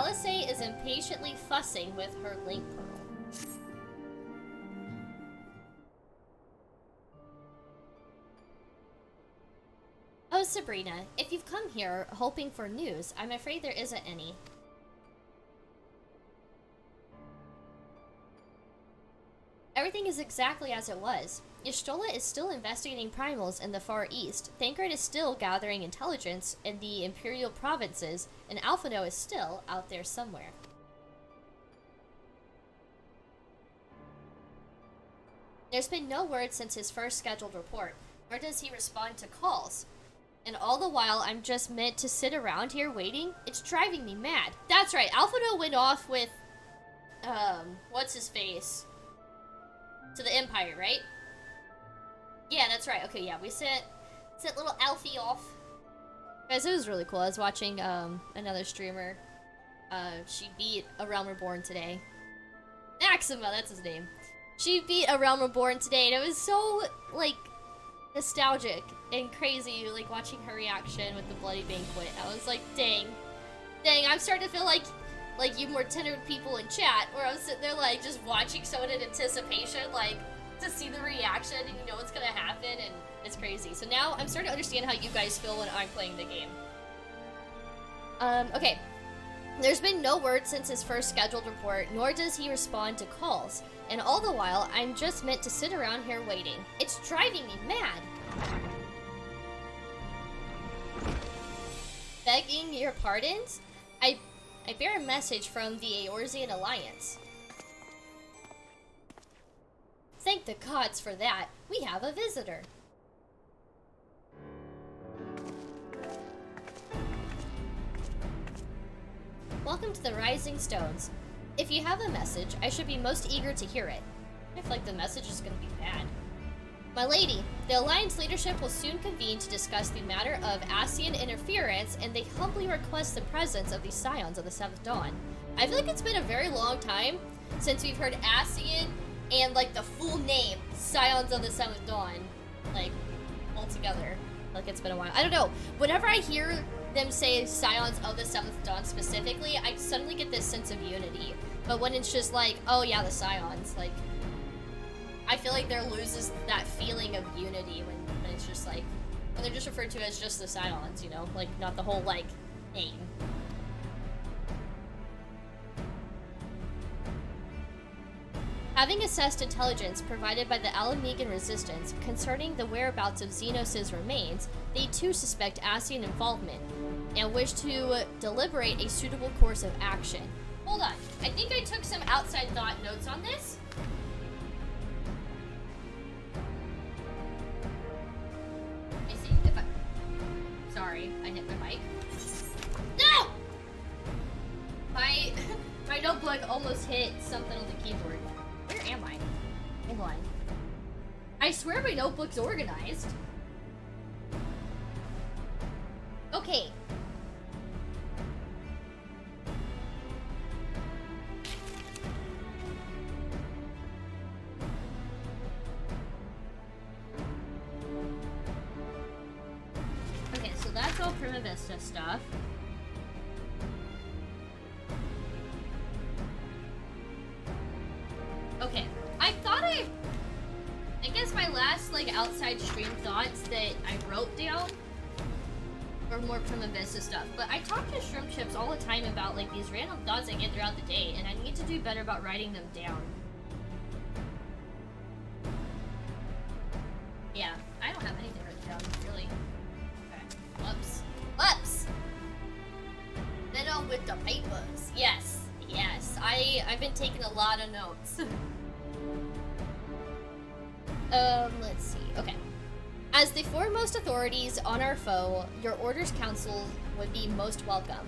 Alice is impatiently fussing with her link pearl. Oh, Sabrina, if you've come here hoping for news, I'm afraid there isn't any. Everything is exactly as it was. Y'shtola is still investigating primals in the Far East, Thancred is still gathering intelligence in the Imperial provinces, and Alphino is still out there somewhere. There's been no word since his first scheduled report, nor does he respond to calls. And all the while, I'm just meant to sit around here waiting? It's driving me mad. That's right, Alphino went off with, what's his face? To the Empire, right? Yeah, that's right. Okay, yeah, we sent little Alfie off. Guys, it was really cool. I was watching another streamer. She beat A Realm Reborn today. Maxima, that's his name. She beat A Realm Reborn today, and it was so, like, nostalgic and crazy, like, watching her reaction with the Bloody Banquet. I was like, dang, I'm starting to feel like you more tenured people in chat, where I was sitting there, like, just watching someone in anticipation, like, to see the reaction, and you know what's gonna happen, and it's crazy. So now I'm starting to understand how you guys feel when I'm playing the game. Okay. There's been no word since his first scheduled report, nor does he respond to calls. And all the while, I'm just meant to sit around here waiting. It's driving me mad. Begging your pardons? I bear a message from the Eorzean Alliance. Thank the gods for that. We have a visitor. Welcome to the Rising Stones. If you have a message, I should be most eager to hear it. I feel like the message is going to be bad. My lady, the Alliance leadership will soon convene to discuss the matter of Ascian interference, and they humbly request the presence of the Scions of the Seventh Dawn. I feel like it's been a very long time since we've heard Ascian and, like, the full name, Scions of the Seventh Dawn, like, all together. Like, it's been a while. I don't know. Whenever I hear them say Scions of the Seventh Dawn specifically, I suddenly get this sense of unity. But when it's just like, oh yeah, the Scions, like, I feel like there loses that feeling of unity when it's just like, when they're just referred to as just the Scions, you know? Like, not the whole, like, name. Having assessed intelligence provided by the Alamegan Resistance concerning the whereabouts of Xenos' remains, they too suspect Ascian involvement, and wish to deliberate a suitable course of action. Hold on, I think I took some outside thought notes on this. Let me see if I... Sorry, I hit my mic. No! My notebook almost hit something on the keyboard. Where am I? Hold on. I swear my notebook's organized. Okay. Okay, so that's all Prima Vista stuff. Okay, I guess my last, like, outside stream thoughts that I wrote down were more Prima Vista stuff, but I talk to Shrimp Chips all the time about, like, these random thoughts I get throughout the day, and I need to do better about writing them down. Yeah, I don't have anything written down, really. Okay, whoops. Whoops! Then on with the papers. Yes, I've been taking a lot of notes. Let's see. Okay. As the foremost authorities on our foe, your orders council would be most welcome.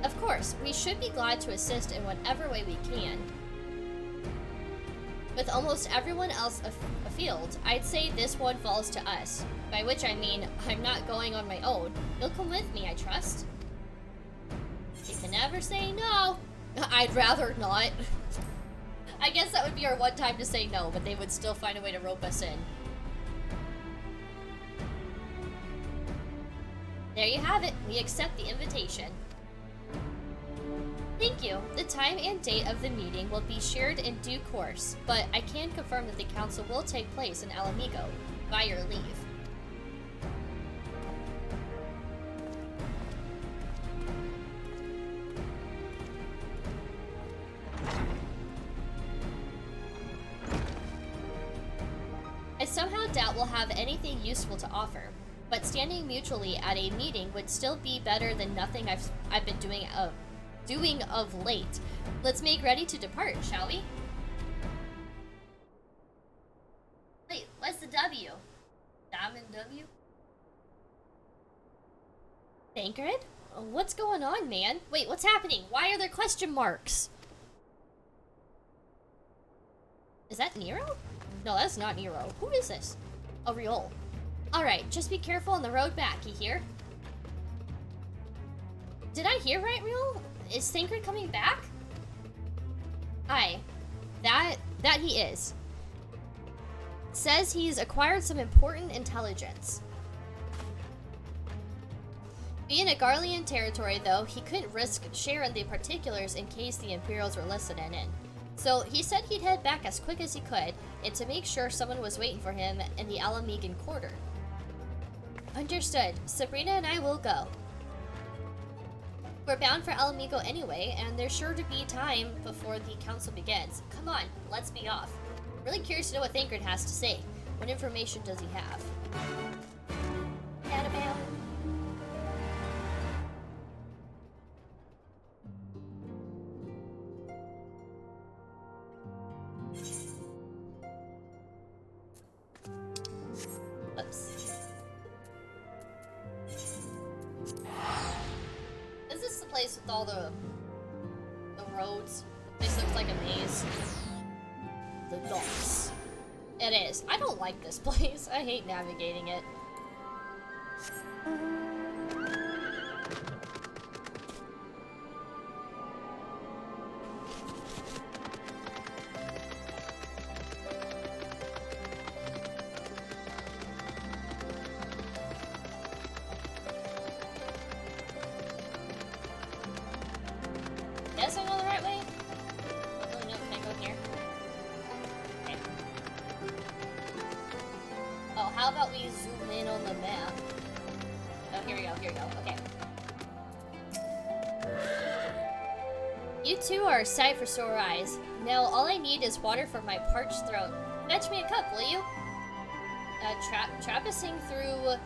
Of course, we should be glad to assist in whatever way we can. With almost everyone else afield, I'd say this one falls to us. By which I mean, I'm not going on my own. You'll come with me, I trust. You can never say no. I'd rather not. I guess that would be our one time to say no, but they would still find a way to rope us in. There you have it. We accept the invitation. Thank you. The time and date of the meeting will be shared in due course, but I can confirm that the council will take place in Alamigo by your leave. I somehow doubt we'll have anything useful to offer, but standing mutually at a meeting would still be better than nothing I've been doing of late. Let's make ready to depart, shall we? Wait, what's the W? Diamond W? Tancred? What's going on, man? Wait, what's happening? Why are there question marks? Is that Nero? No, that's not Nero. Who is this? Oh, Riol. Alright, just be careful on the road back, you hear? Did I hear right, Riol? Is Tancred coming back? Aye. That he is. Says he's acquired some important intelligence. Being a Garlean territory, though, he couldn't risk sharing the particulars in case the Imperials were listening in. So he said he'd head back as quick as he could, and to make sure someone was waiting for him in the Alamigan quarter. Understood. Sabrina and I will go. We're bound for Alamigo anyway, and there's sure to be time before the council begins. Come on, let's be off. Really curious to know what Tancred has to say. What information does he have? Annabelle. Oops. Is this the place with all the roads? This looks like a maze. The docks. It is. I don't like this place. I hate navigating it. Guess I go the right way? Oh no, can I go here? Okay. Oh, how about we zoom in on the map? Oh, here we go, okay. You two are a sight for sore eyes. Now, all I need is water for my parched throat. Fetch me a cup, will you? Traversing through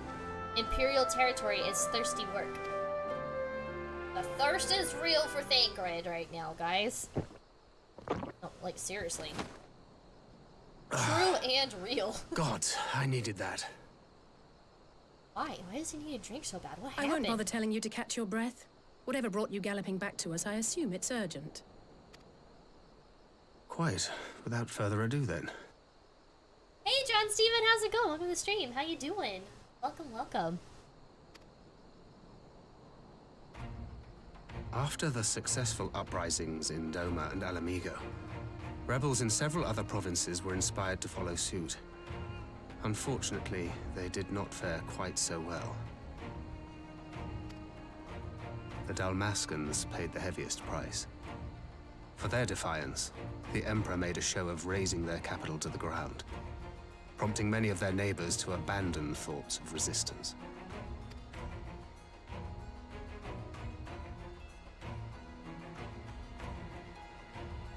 Imperial territory is thirsty work. The thirst is real for Tancred right now, guys. Oh, like, seriously. True and real. God, I needed that. Why? Why does he need a drink so bad? What happened? I won't bother telling you to catch your breath. Whatever brought you galloping back to us, I assume it's urgent. Quite. Without further ado, then. Hey, John Steven, how's it going? Welcome to the stream. How you doing? Welcome, welcome. After the successful uprisings in Doma and Alamigo, rebels in several other provinces were inspired to follow suit. Unfortunately, they did not fare quite so well. The Dalmascans paid the heaviest price. For their defiance, the Emperor made a show of razing their capital to the ground, prompting many of their neighbors to abandon thoughts of resistance.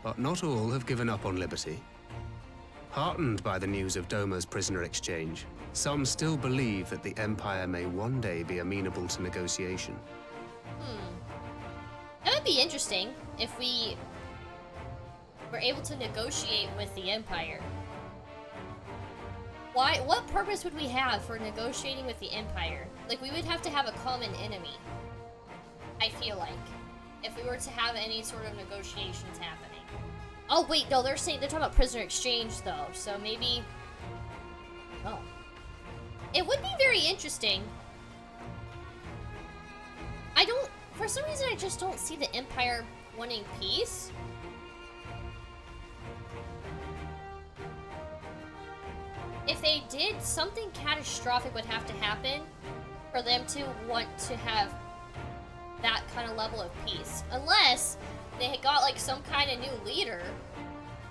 But not all have given up on liberty. Heartened by the news of Doma's prisoner exchange, some still believe that the Empire may one day be amenable to negotiation. That would be interesting if we were able to negotiate with the Empire. Why? What purpose would we have for negotiating with the Empire? Like, we would have to have a common enemy, I feel like, if we were to have any sort of negotiations happening. Oh, wait, no, they're talking about prisoner exchange, though, so maybe... Oh. It would be very interesting. For some reason, I just don't see the Empire wanting peace. If they did, something catastrophic would have to happen for them to want to have that kind of level of peace. Unless they had got like some kind of new leader,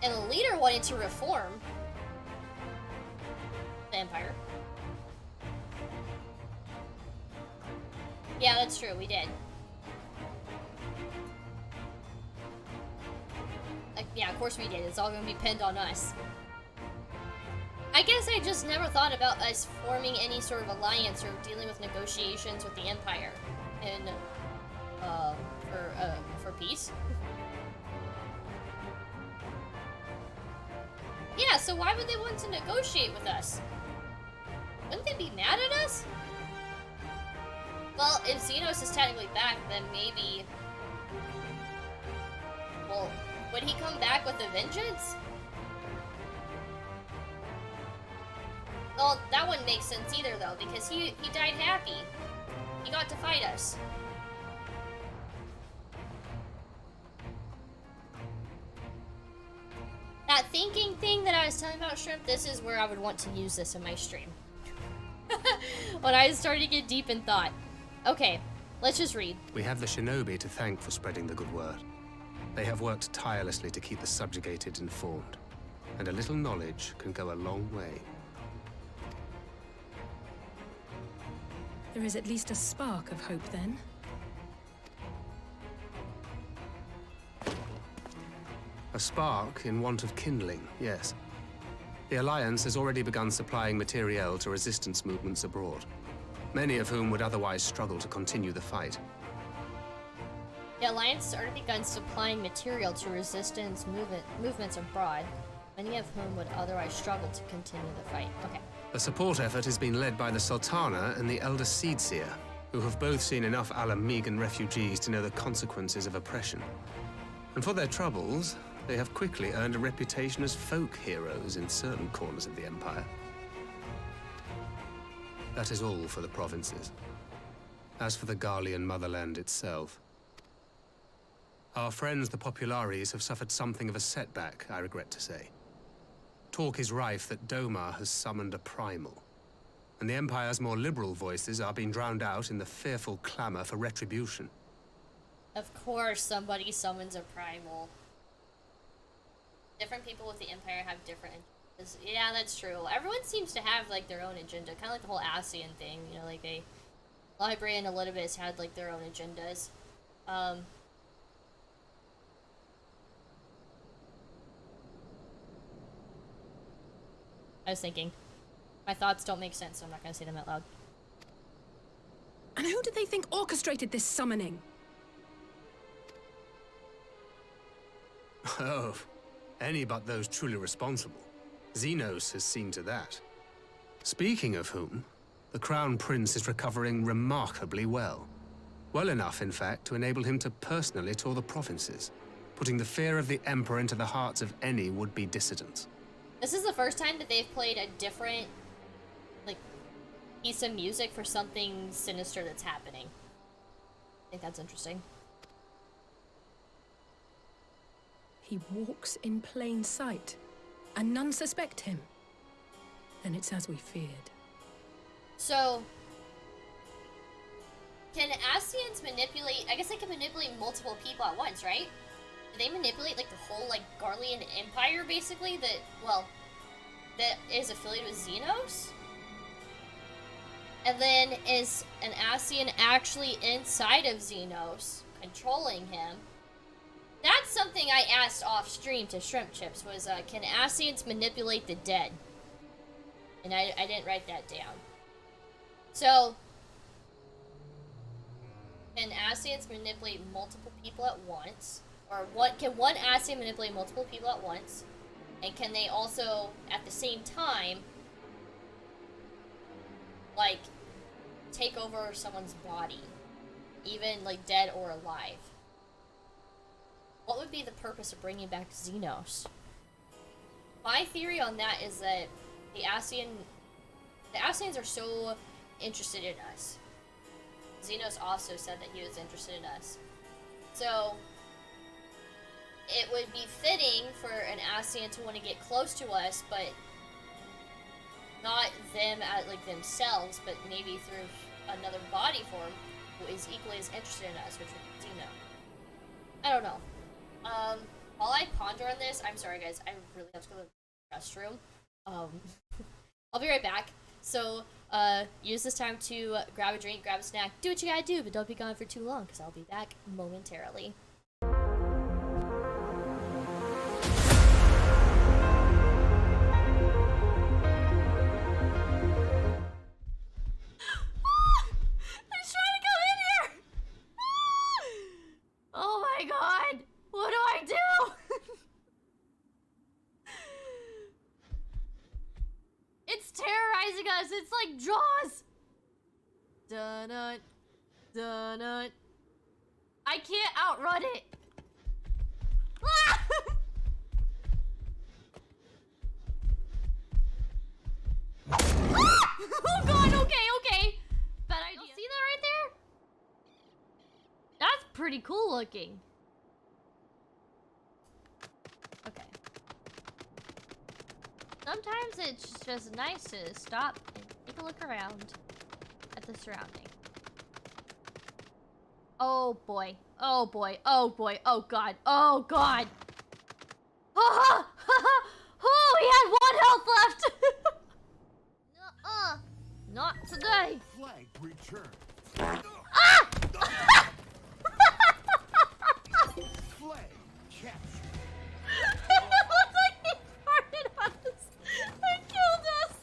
and the leader wanted to reform the Empire. Yeah, that's true, we did. Yeah, of course we did. It's all gonna be pinned on us. I guess I just never thought about us forming any sort of alliance or dealing with negotiations with the Empire and for peace. Yeah, so why would they want to negotiate with us? Wouldn't they be mad at us? Well, if Xenos is technically back, then maybe... Well, would he come back with a vengeance? Well, that wouldn't make sense either, though, because he died happy. He got to fight us. That thinking thing that I was telling about, Shrimp, this is where I would want to use this in my stream. When I started to get deep in thought. Okay, let's just read. We have the shinobi to thank for spreading the good word. They have worked tirelessly to keep the subjugated informed, and a little knowledge can go a long way. There is at least a spark of hope, then. A spark in want of kindling, yes. The Alliance has already begun supplying materiel to resistance movements abroad, many of whom would otherwise struggle to continue the fight. The Alliance has already begun supplying material to resistance movements abroad, many of whom would otherwise struggle to continue the fight. Okay. The support effort has been led by the Sultana and the Elder Seedseer, who have both seen enough Alamegan refugees to know the consequences of oppression. And for their troubles, they have quickly earned a reputation as folk heroes in certain corners of the Empire. That is all for the provinces. As for the Garlean motherland itself, our friends the Populares have suffered something of a setback, I regret to say. Talk is rife that Domar has summoned a primal, and the Empire's more liberal voices are being drowned out in the fearful clamor for retribution. Of course somebody summons a primal. Different people with the Empire have different agendas. Yeah, that's true. Everyone seems to have, like, their own agenda. Kind of like the whole Ascian thing, you know, like, Library and Elidibus had, like, their own agendas. I was thinking. My thoughts don't make sense, so I'm not gonna say them out loud. And who do they think orchestrated this summoning? Oh, any but those truly responsible. Xenos has seen to that. Speaking of whom, the Crown Prince is recovering remarkably well. Well enough, in fact, to enable him to personally tour the provinces, putting the fear of the Emperor into the hearts of any would-be dissidents. This is the first time that they've played a different, like, piece of music for something sinister that's happening. I think that's interesting. He walks in plain sight, and none suspect him. Then it's as we feared. So, can Ascians manipulate... I guess they can manipulate multiple people at once, right? Do they manipulate, like, the whole, like, Garlean Empire, basically? That, well, that is affiliated with Xenos? And then is an Ascian actually inside of Xenos, controlling him? That's something I asked off stream to Shrimp Chips, was, can Ascians manipulate the dead? And I didn't write that down. So, can Ascians manipulate multiple people at once? Or can one Ascian manipulate multiple people at once? And can they also, at the same time, like, take over someone's body? Even, like, dead or alive? What would be the purpose of bringing back Xenos? My theory on that is that the Ascians are so interested in us. Xenos also said that he was interested in us. So, it would be fitting for an Ascian to want to get close to us, but not them at, like, themselves, but maybe through another body form who is equally as interested in us, which would be Xeno. I don't know. While I ponder on this, I'm sorry guys, I really have to go to the restroom. I'll be right back. So, use this time to grab a drink, grab a snack, do what you gotta do, but don't be gone for too long, because I'll be back momentarily. Oh my god! What do I do? It's terrorizing us! It's like Jaws! Dun-dun. Dun-dun. I can't outrun it! Ah! Oh god, okay. Bad idea. See that right there? That's pretty cool looking. Okay. Sometimes it's just nice to stop and take a look around at the surrounding. Oh boy. Oh boy. Oh boy. Oh god. Oh god. Oh, oh he had 1 health left. Nuh-uh. Not today. Flag return. Ah! Flag captured. It looked like he farted on us and killed us.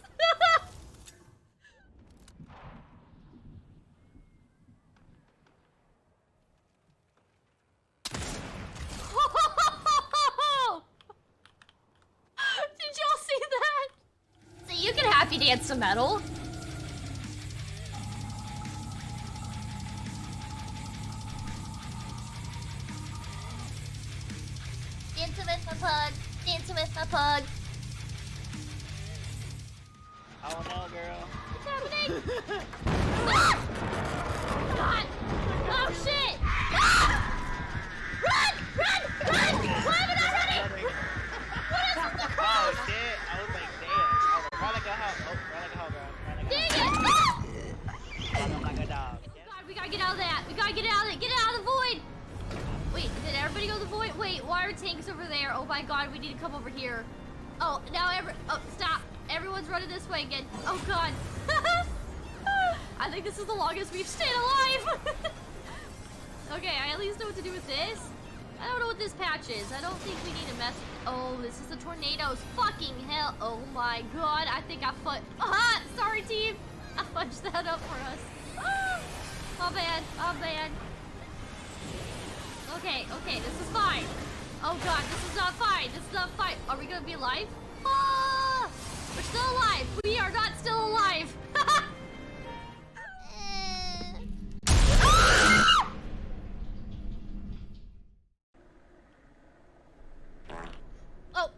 Did y'all see that? So you can happy dance to metal. Dancing with my pug. Dancing with my pug. I don't know, girl. What's happening? Ah! God! Oh shit! Ah! Run! Why am I not running? What is with the Oh cross? shit! I was like, damn. I was like, run like a hoe. Oh, run like a hoe, girl. Run like a Dang hoe. it! Run like a dog. God, we gotta get out of that. We gotta get out of it. Get out of the void. Wait, did everybody go to the void? Wait, why are tanks over there? Oh my god, we need to come over here. Oh, now oh, stop. Everyone's running this way again. Oh god. I think this is the longest we've stayed alive. Okay, I at least know what to do with this. I don't know what this patch is. I don't think we need to mess. Oh, this is the tornadoes. Fucking hell. Oh my god. I think I Aha! Sorry, team. I fudged that up for us. Oh, bad. Oh, bad. Okay, this is fine. Oh god, this is not fine. This is not fine. Are we gonna be alive? Ah! We're still alive. We are not still alive. Oh.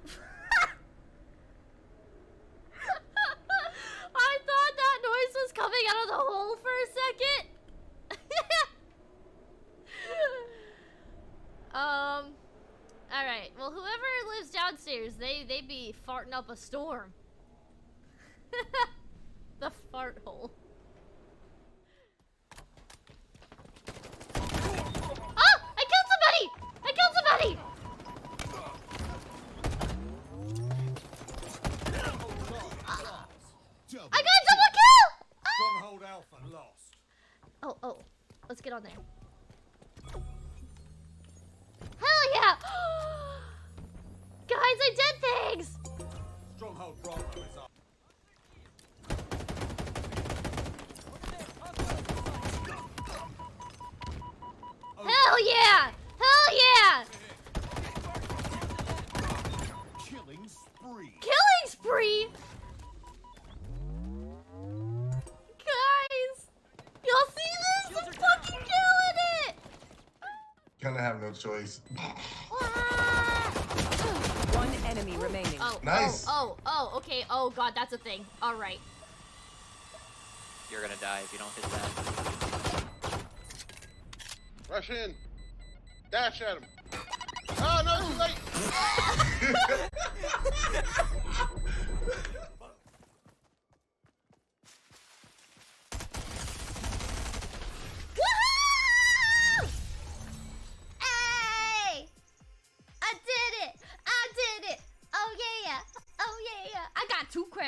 I thought that noise was coming out of the hole for a second. Alright. Well, whoever lives downstairs, they be farting up a storm. The fart hole. Oh! I killed somebody! I killed somebody! I got a double kill! Stronghold Alpha lost. Oh. Let's get on there. Hell yeah! Guys, I did things! Stronghold Bravo is up. Hell yeah! Hell yeah! Killing spree. Killing spree! Guys! Y'all see this? I'm fucking killing it! Gonna have no choice. One enemy remaining. Oh, Nice. Oh, okay. Oh god, that's a thing. Alright. You're gonna die if you don't hit that. Rush in. Dash at him. Oh, no, too late. Woohoo! Hey!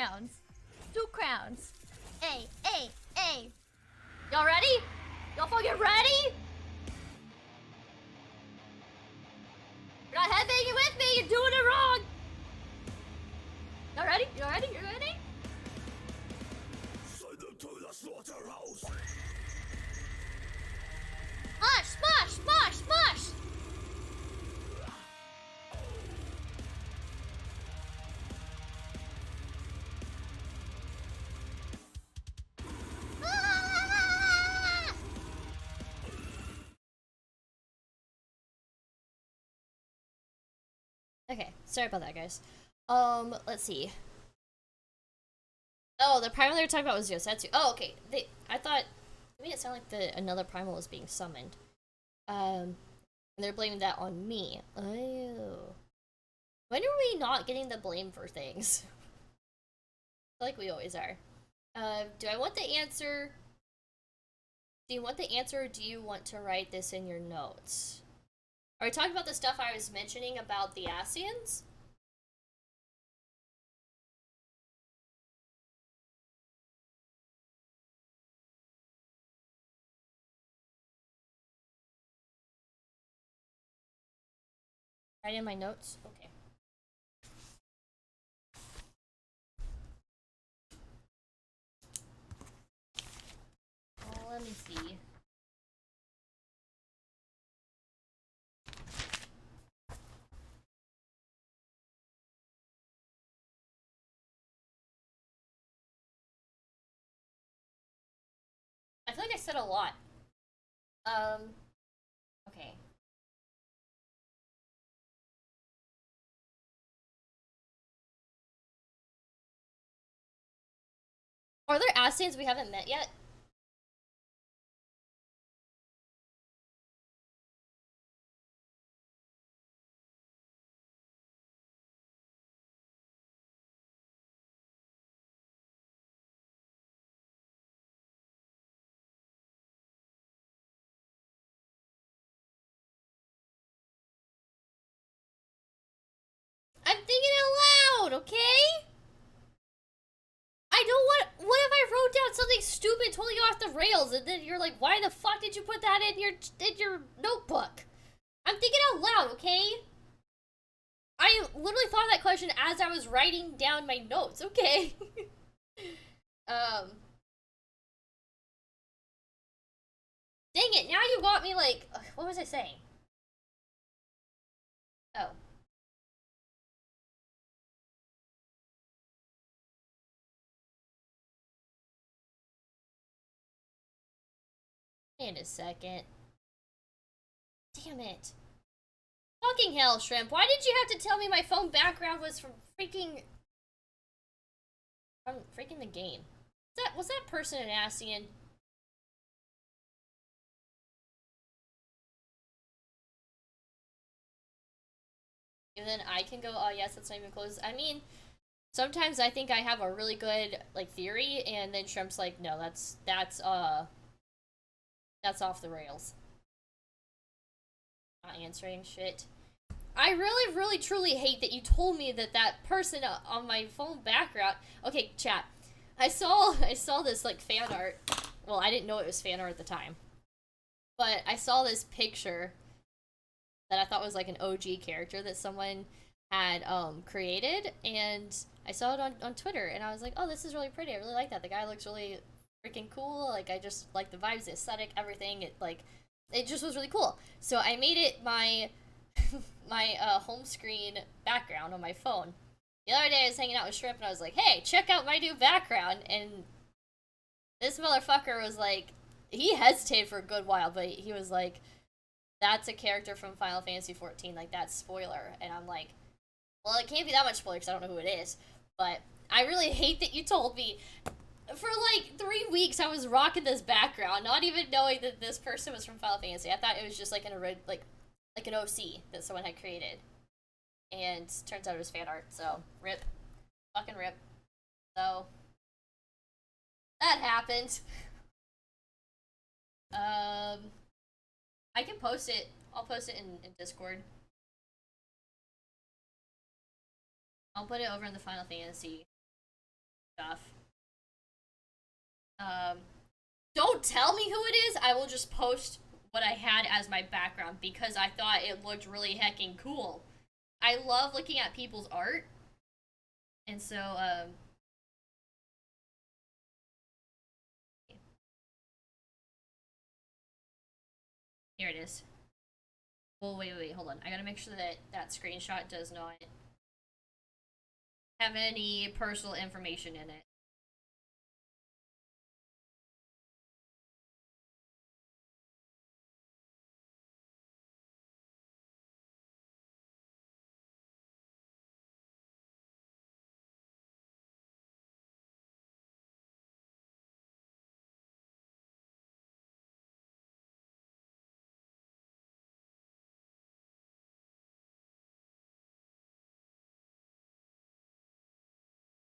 crowns. 2 crowns. Hey, hey, hey. Y'all ready? Y'all fucking ready? You're not headbanging with me, you're doing it wrong. Y'all ready? You ready? You ready? Send them to the slaughterhouse. Smash, smash, smash! Ah! Okay, sorry about that, guys. Let's see. Oh, the primal they were talking about was Yosetsu. Oh, okay. I thought, it made it sound like another primal was being summoned. And they're blaming that on me. Oh. When are we not getting the blame for things? I feel like we always are. Do I want the answer? Do you want the answer, or do you want to write this in your notes? Are we talking about the stuff I was mentioning about the Asians? Write in my notes? Okay. Let me see. I feel like I said a lot. Okay. Are there Asians we haven't met yet? I'm thinking out loud, okay? I don't want. What if I wrote down something stupid, totally off the rails, and then you're like, "Why the fuck did you put that in your notebook?" I'm thinking out loud, okay? I literally thought of that question as I was writing down my notes, okay? Dang it! Now you got me like, what was I saying? Oh. In a second. Damn it. Fucking hell, Shrimp. Why did you have to tell me my phone background was from freaking... From freaking the game? Was that person an Asian? And then I can go, oh yes, that's not even close. I mean, sometimes I think I have a really good, like, theory, and then Shrimp's like, no, that's off the rails. Not answering shit. I really, really, truly hate that you told me that person on my phone background... Okay, chat. I saw this, like, fan art. Well, I didn't know it was fan art at the time. But I saw this picture that I thought was, like, an OG character that someone had, created. And I saw it on Twitter, and I was like, oh, this is really pretty. I really like that. The guy looks really freaking cool. Like, I just like the vibes, the aesthetic, everything. It just was really cool. So I made it my home screen background on my phone. The other day I was hanging out with Shrimp and I was like, hey, check out my new background. And this motherfucker was like, he hesitated for a good while, but he was like, that's a character from Final Fantasy XIV, like, that's spoiler. And I'm like, well, it can't be that much spoiler because I don't know who it is. But I really hate that you told me. For like 3 weeks, I was rocking this background, not even knowing that this person was from Final Fantasy. I thought it was just like an OC that someone had created, and turns out it was fan art. So rip, fucking rip. So that happened. I can post it. I'll post it in Discord. I'll put it over in the Final Fantasy stuff. Don't tell me who it is. I will just post what I had as my background because I thought it looked really heckin' cool. I love looking at people's art. And so, here it is. Well, wait, hold on. I gotta make sure that that screenshot does not have any personal information in it.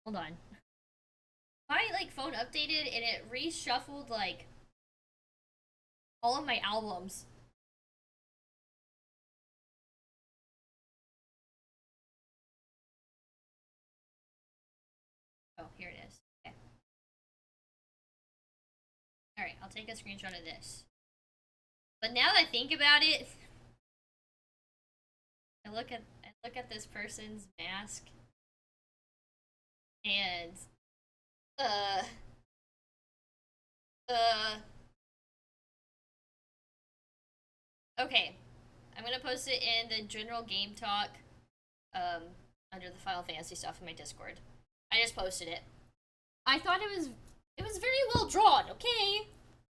Hold on. My like phone updated and it reshuffled like all of my albums. Oh, here it is. Okay. Alright, I'll take a screenshot of this. But now that I think about it, I look at this person's mask and okay. I'm gonna post it in the general game talk under the Final Fantasy stuff in my Discord. I just posted it. I thought it was very well drawn, okay?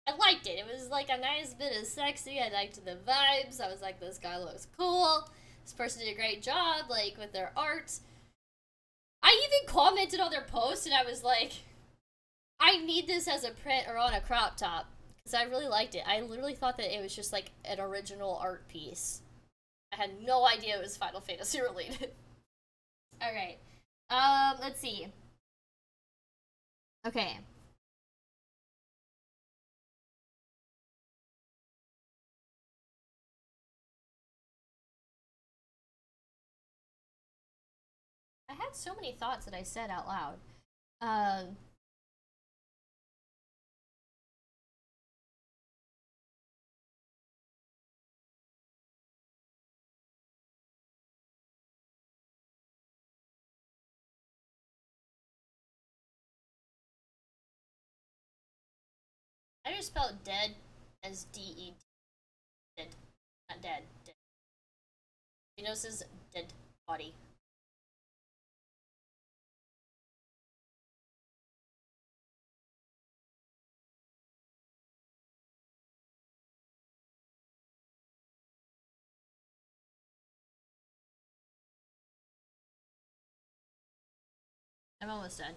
I liked it. It was like a nice bit of sexy. I liked the vibes. I was like, this guy looks cool. This person did a great job, like, with their art. I even commented on their post, and I was like, I need this as a print or on a crop top. Because I really liked it. I literally thought that it was just, like, an original art piece. I had no idea it was Final Fantasy related. Alright. Let's see. Okay. I had so many thoughts that I said out loud. I just spelled dead as D-E. Dead. Not dead. Dead. Genos' dead body. I'm almost done.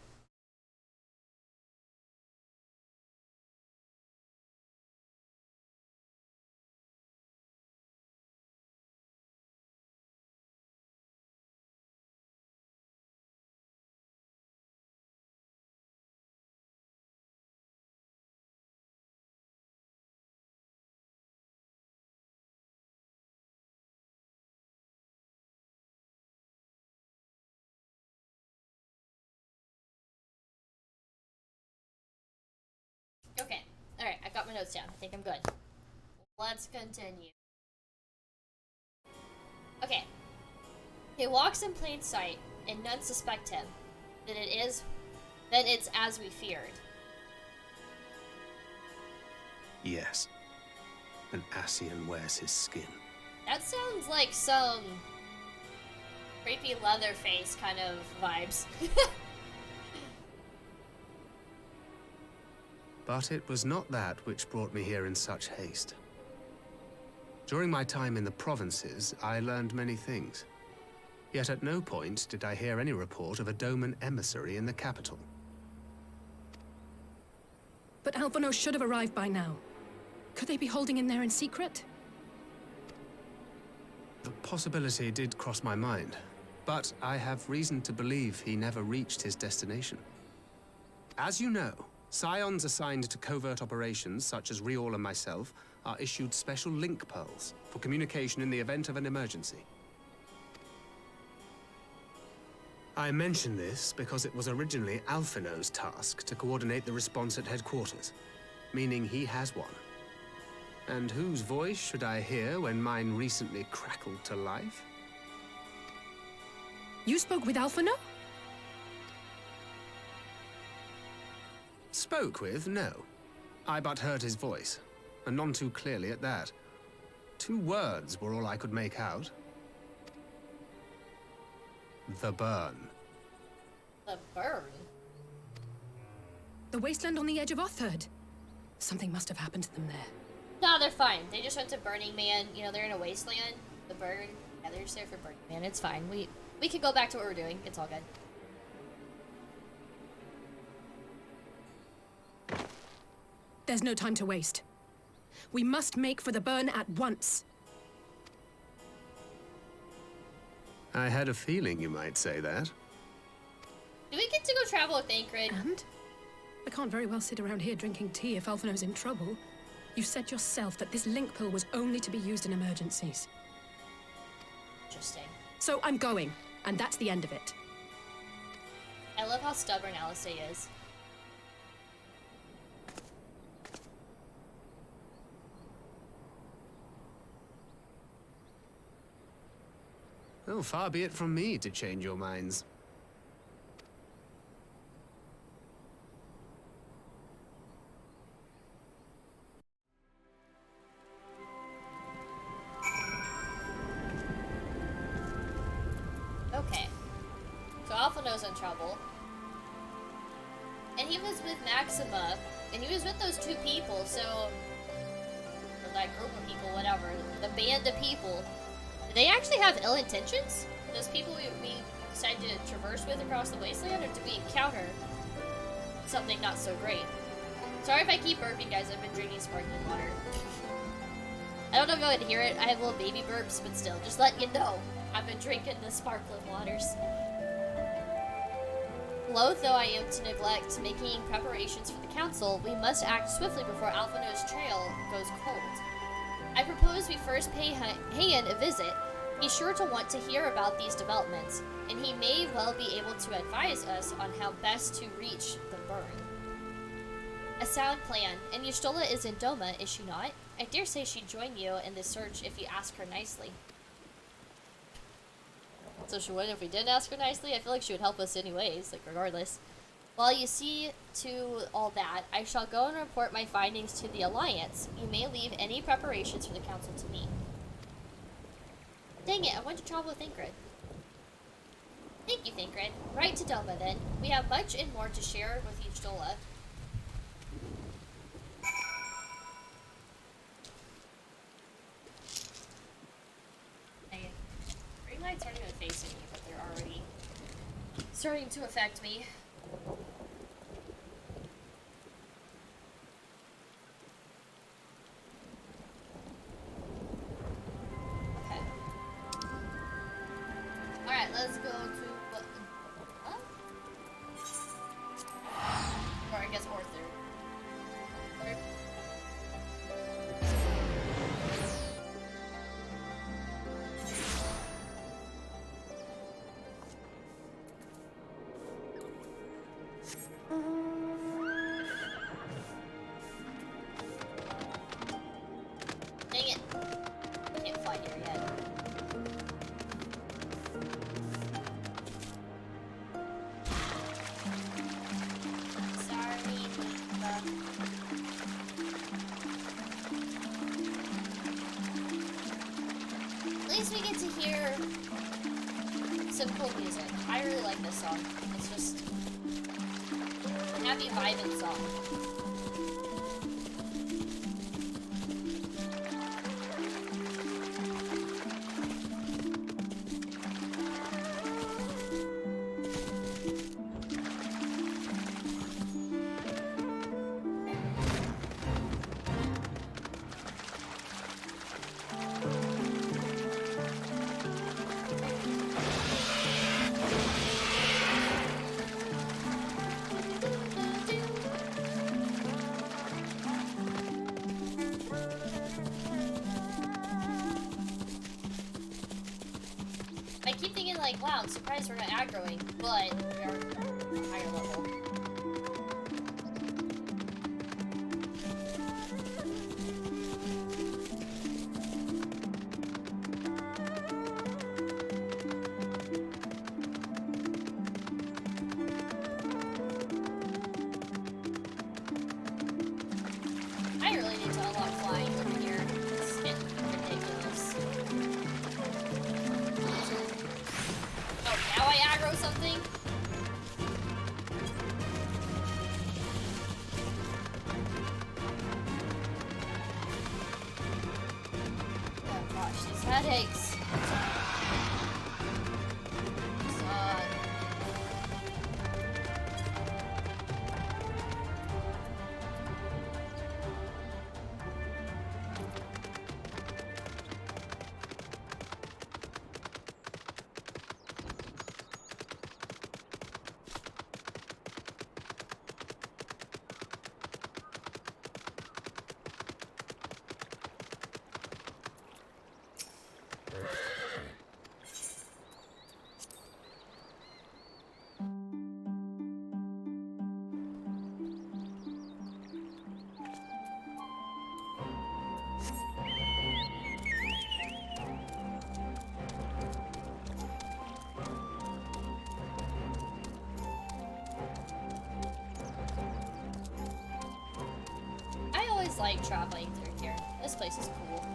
Okay. Alright, I got my notes down. I think I'm good. Let's continue. Okay. He walks in plain sight, and none suspect him. Then it's as we feared. Yes. An Ascian wears his skin. That sounds like some creepy Leatherface kind of vibes. But it was not that which brought me here in such haste. During my time in the provinces, I learned many things. Yet at no point did I hear any report of a Doman emissary in the capital. But Alphonse should have arrived by now. Could they be holding him there in secret? The possibility did cross my mind, but I have reason to believe he never reached his destination. As you know, Scions assigned to covert operations, such as Riol and myself, are issued special link pearls for communication in the event of an emergency. I mention this because it was originally Alphino's task to coordinate the response at headquarters, meaning he has one. And whose voice should I hear when mine recently crackled to life? You spoke with Alphino? Spoke with? No. I but heard his voice, and none too clearly at that. 2 words were all I could make out. The burn. The burn? The wasteland on the edge of Otherd. Something must have happened to them there. No, they're fine. They just went to Burning Man. You know, they're in a wasteland. The burn. Yeah, they're just there for Burning Man. It's fine. We can go back to what we're doing. It's all good. There's no time to waste. We must make for the burn at once. I had a feeling you might say that. Do we get to go travel with Thancred? And? I can't very well sit around here drinking tea if Alphino's in trouble. You said yourself that this link pill was only to be used in emergencies. Interesting. So I'm going, and that's the end of it. I love how stubborn Alistair is. Oh, far be it from me to change your minds. Okay. So Alphino's in trouble. And he was with Maxima, and he was with those 2 people, so... or that group of people, whatever. The band of people. Do they actually have ill intentions? Those people we decided to traverse with across the wasteland, or did we encounter something not so great? Sorry if I keep burping, guys. I've been drinking sparkling water. I don't know if you can hear it. I have little baby burps, but still, just let you know. I've been drinking the sparkling waters. Loath though I am to neglect making preparations for the council, we must act swiftly before Alphino's trail goes cold. I propose we first pay Hayan a visit. He's sure to want to hear about these developments, and he may well be able to advise us on how best to reach the burn. A sound plan, and Y'shtola is in Doma, is she not? I dare say she'd join you in this search if you ask her nicely. So she wouldn't if we didn't ask her nicely? I feel like she would help us anyways, like regardless. While you see to all that, I shall go and report my findings to the Alliance. You may leave any preparations for the Council to me. Dang it, I want to travel with Thancred. Thank you, Thancred. Right to Doma, then. We have much and more to share with Y'shtola. Green lights aren't even facing me, but they're already starting to affect me. Alright, let's go to... Huh? Or I guess Arthur. Dang it. Can't fly here yet. Sorry, at least we get to hear some cool music. I really like this song. It's just a happy vibing song. I keep thinking like, wow, I'm surprised we're not aggroing, but we are higher level. I really need to unlock flying over here. It's getting ridiculous. Oh, now I aggro something? Oh gosh, these headaches. Suck. I always like traveling through here. This place is cool.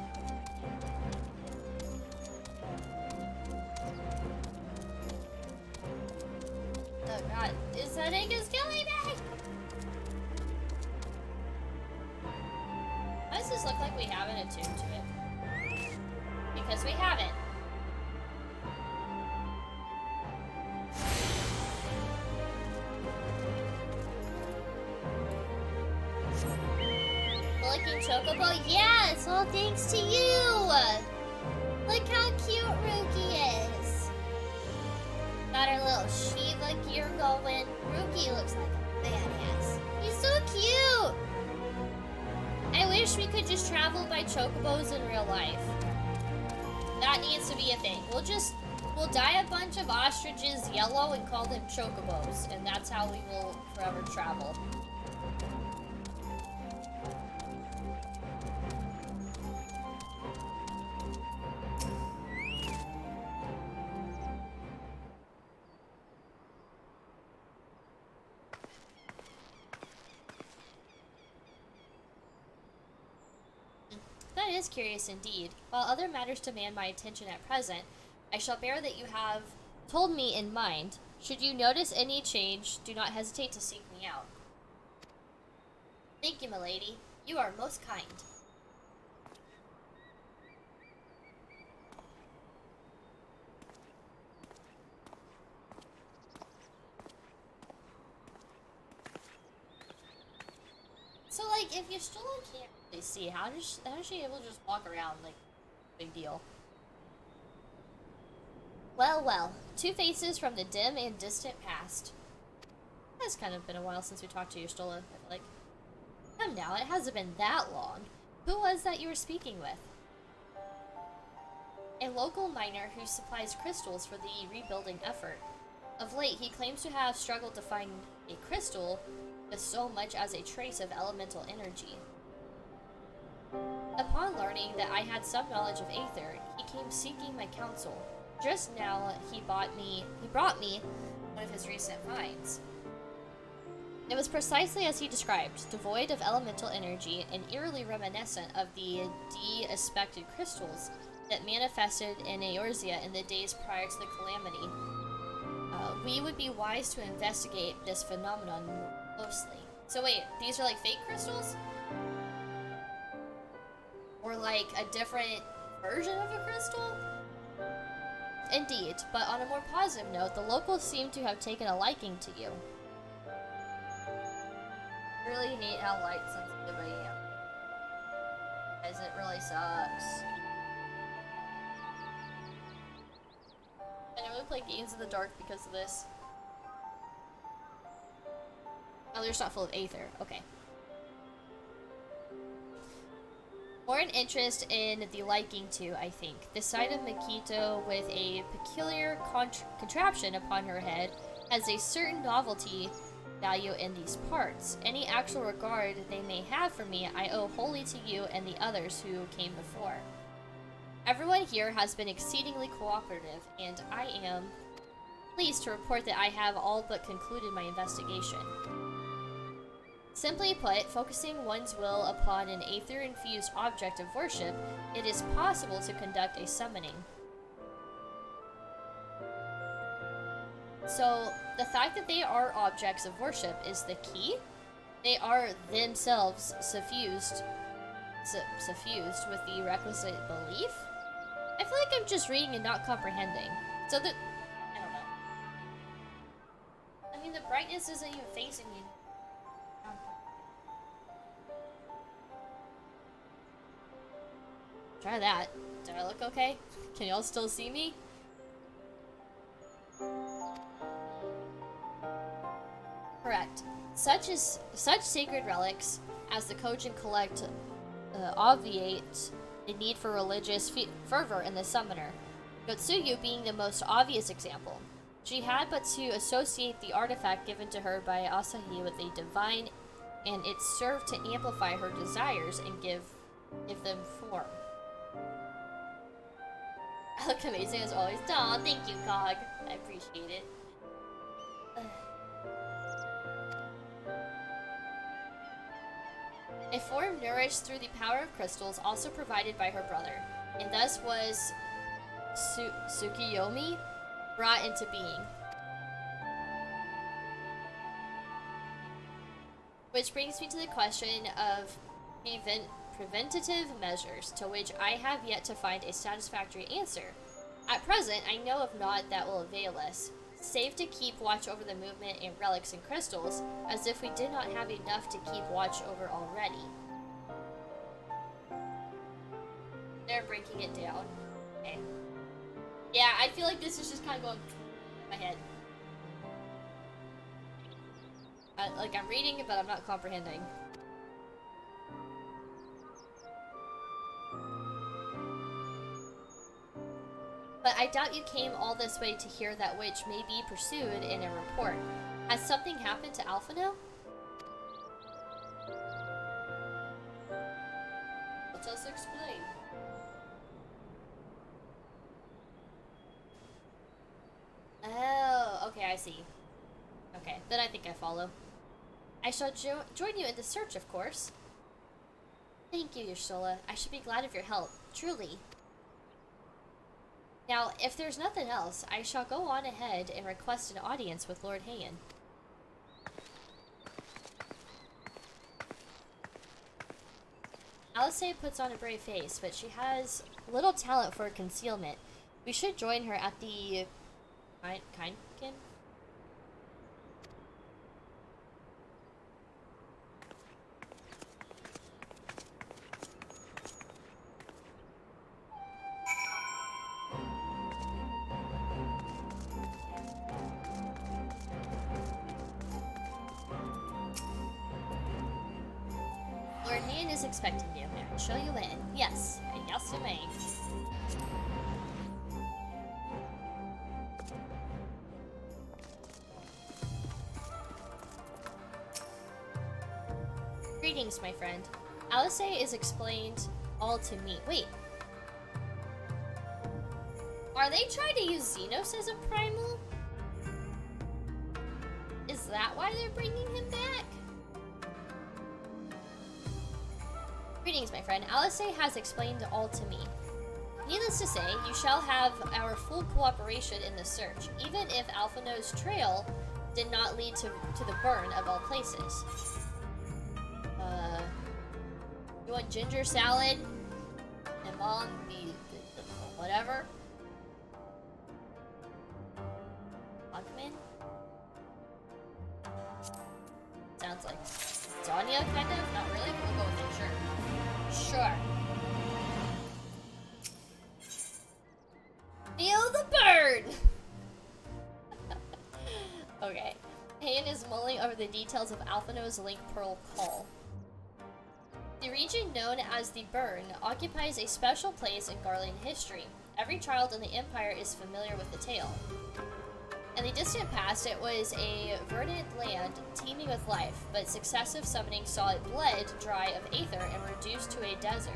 Oh god, this headache is killing me! Why does this look like we haven't attuned to it? Because we haven't. Licking chocobo? Yeah, it's all thanks to you! Look how cute Ruki is! Got our little Shiva gear going. Ruki looks like a badass. He's so cute! I wish we could just travel by chocobos in real life. That needs to be a thing. We'll dye a bunch of ostriches yellow and call them chocobos, and that's how we will forever travel. That is curious indeed. While other matters demand my attention at present, I shall bear that you have told me in mind. Should you notice any change, do not hesitate to seek me out. Thank you, milady. You are most kind. So, like, if you still can't really see, how is she able to just walk around, like, big deal? Well, well. Two faces from the dim and distant past. It's kind of been a while since we talked to you, Stola, I feel like. Come now, it hasn't been that long. Who was that you were speaking with? A local miner who supplies crystals for the rebuilding effort. Of late, he claims to have struggled to find a crystal with so much as a trace of elemental energy. Upon learning that I had some knowledge of Aether, he came seeking my counsel. Just now, he brought me one of his recent finds. It was precisely as he described, devoid of elemental energy and eerily reminiscent of the de-aspected crystals that manifested in Eorzea in the days prior to the calamity. We would be wise to investigate this phenomenon more closely. So wait, these are like fake crystals? Or like a different version of a crystal? Indeed, but on a more positive note, the locals seem to have taken a liking to you. Really neat how light sensitive I am. Guys, it really sucks. I never play games in the dark because of this. Oh, they're just not full of Aether. Okay. More an interest in the liking to, I think. The sight of Makito with a peculiar contraption upon her head has a certain novelty value in these parts. Any actual regard they may have for me, I owe wholly to you and the others who came before. Everyone here has been exceedingly cooperative, and I am pleased to report that I have all but concluded my investigation. Simply put, focusing one's will upon an aether-infused object of worship, it is possible to conduct a summoning. So, the fact that they are objects of worship is the key. They are themselves suffused with the requisite belief? I feel like I'm just reading and not comprehending. So I don't know. I mean, the brightness isn't even facing me. Try that. Do I look okay? Can y'all still see me? Correct. Such sacred relics as the Kojin collect obviate the need for religious fervor in the summoner. Yotsuyu being the most obvious example. She had but to associate the artifact given to her by Asahi with a divine, and it served to amplify her desires and give them form. I look amazing as always. Aw, thank you, Cog. I appreciate it. A form nourished through the power of crystals also provided by her brother, and thus was Tsukiyomi brought into being. Which brings me to the question of preventative measures, to which I have yet to find a satisfactory answer. At present, I know of naught that will avail us, save to keep watch over the movement and relics and crystals, as if we did not have enough to keep watch over already. They're breaking it down. Okay. Yeah, I feel like this is just kind of going in my head. Like, I'm reading it, but I'm not comprehending. But I doubt you came all this way to hear that which may be pursued in a report. Has something happened to Alphino? Let us explain. Oh, okay, I see. Okay, then I think I follow. I shall join you in the search, of course. Thank you, Yoshola. I should be glad of your help, truly. Now, if there's nothing else, I shall go on ahead and request an audience with Lord Heian. Alice puts on a brave face, but she has little talent for concealment. We should join her at the... Kindkin? Lord Heian is expecting you. I can show you in. Yes, and yes you may. Greetings, my friend. Alice is explained all to me. Wait. Are they trying to use Xenos as a primal? Is that why they're bringing him back? Greetings, my friend. Alice has explained all to me. Needless to say, you shall have our full cooperation in the search, even if Alphino's trail did not lead to the burn of all places. You want ginger salad? And mom, the whatever? Monkman? Sounds like Sonya, kind of? Not really, but we'll go with it, sure. Sure. Feel the burn! Okay. Heian is mulling over the details of Alphino's Link Pearl call. The region known as the Burn occupies a special place in Garlean history. Every child in the Empire is familiar with the tale. In the distant past, it was a verdant land teeming with life, but successive summoning saw it bled dry of aether and reduced to a desert.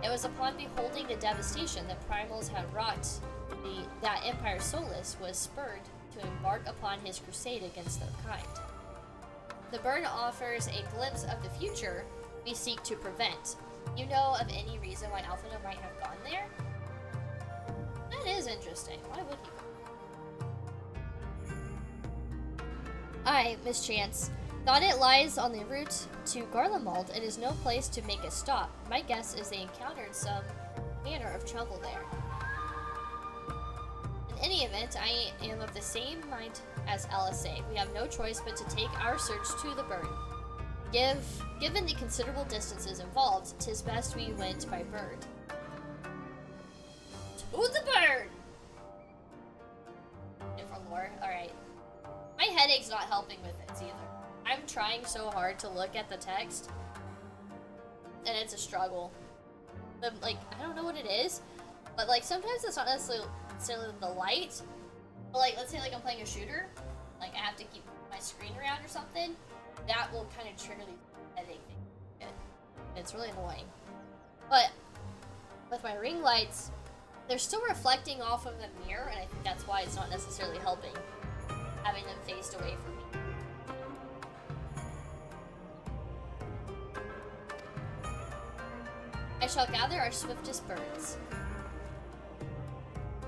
It was upon beholding the devastation that Primals had wrought that Empire Solus was spurred to embark upon his crusade against their kind. The Burn offers a glimpse of the future we seek to prevent. You know of any reason why Alphino might have gone there? That is interesting. Why would he? I, mischance, thought it lies on the route to Garlemald and is no place to make a stop. My guess is they encountered some manner of trouble there. In any event, I am of the same mind as LSA. We have no choice but to take our search to the Burn. Given the considerable distances involved, 'tis best we went by bird. To the Burn! Different lore, alright. My headache's not helping with it either. I'm trying so hard to look at the text, and it's a struggle. Like, I don't know what it is, but like sometimes it's not necessarily the light, but like let's say like I'm playing a shooter, like I have to keep my screen around or something, that will kind of trigger the headache thing. It's really annoying. But with my ring lights, they're still reflecting off of the mirror, and I think that's why it's not necessarily helping having them faced away from me. I shall gather our swiftest birds.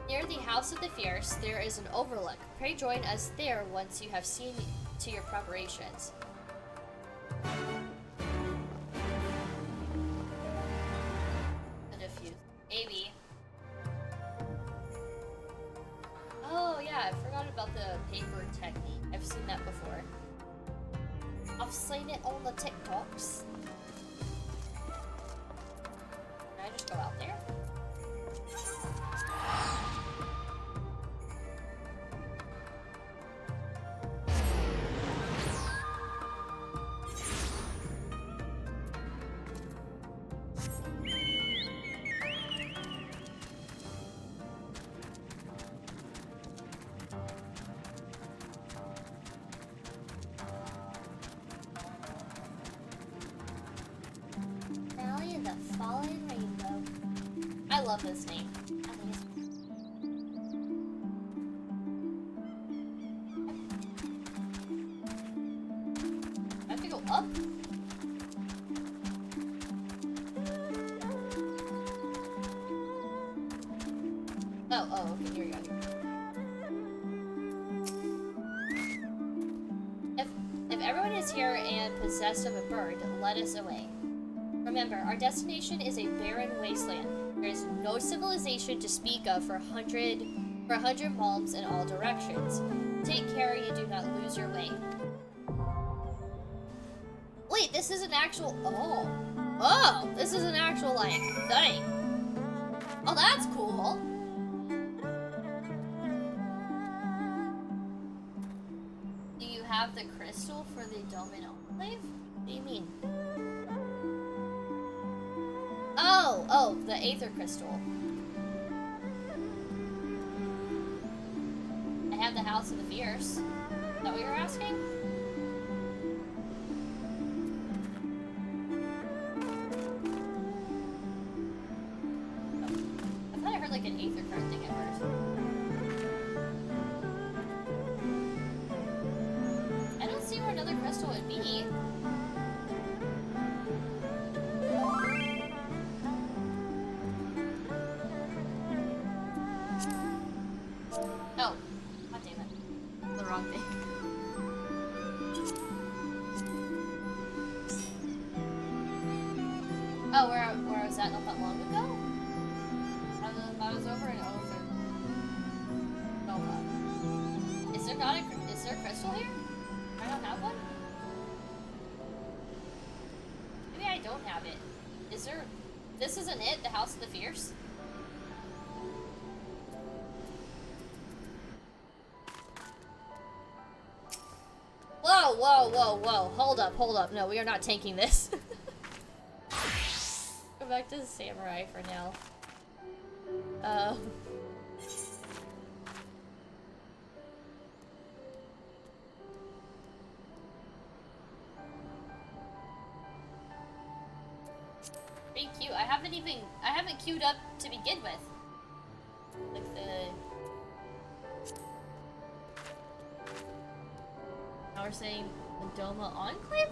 Near the House of the Fierce, there is an overlook. Pray join us there once you have seen to your preparations. The diffuse. Maybe. Oh yeah, I forgot about the paper technique. I've seen that before. I've seen it on the TikToks. Can I just go out there? Valley of the Fallen Rainbow. I love this name. I think it's I have to go up? Oh, okay, here we go. If everyone is here and possessed of a bird, let us away. Remember, our destination is a barren wasteland. There is no civilization to speak of for 100 malms in all directions. Take care you do not lose your way. Wait, this is an actual... Oh, this is an actual, like, thing. Oh, that's cool. Do you have the crystal for the Domin Enclave? What do you mean? Oh, the Aether Crystal. I have the House of the Fierce. Is that what you were asking? Oh. I thought I heard like an Aether card thing at first. I don't see where another crystal would be. Oh, god damn it. The wrong thing. Oh, where I was at not that long ago? I was over in Over. Nova. Is there a crystal here? I don't have one? Maybe I don't have it. Is there... This isn't it? The House of the Fierce? Whoa. Hold up. No, we are not tanking this. back to samurai for now. Um. Pretty cute. I haven't queued up to begin with. Like the. Now we're saying the Doma Enclave?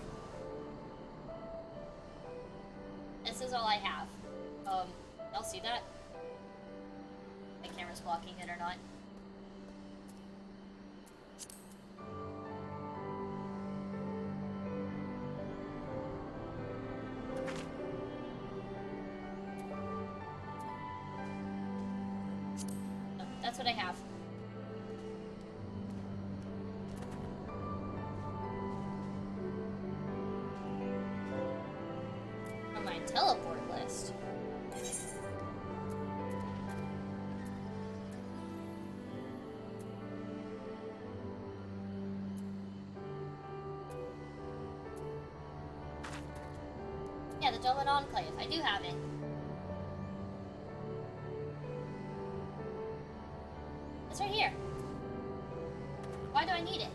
This is all I have. I'll see that. My camera's blocking it or not. Oh, that's what I have. On my teleport list. Yeah, the Dolan Enclave. I do have it. It's right here. Why do I need it?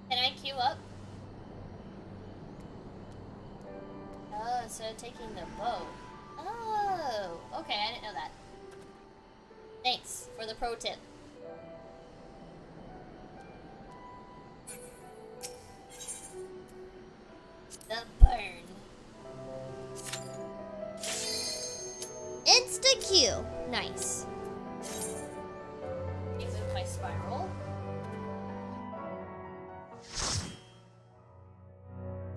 Can I queue up? Oh, instead of taking the bow. Oh, okay, I didn't know that. Thanks for the pro tip. The burn. Insta-Q. Nice. Remove my spiral.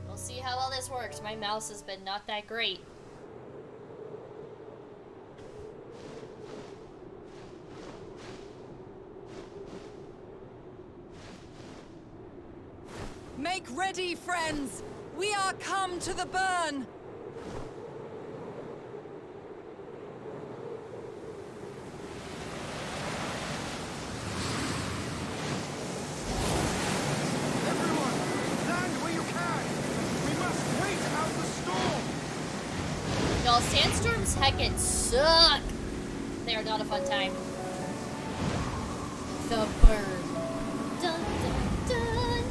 We'll see how well this works. My mouse has been not that great. Make ready, friends! We are come to the burn! Everyone, land where you can. We must wait out the storm. Y'all, sandstorms heckin' suck. They are not a fun time. The burn. Dun, dun, dun.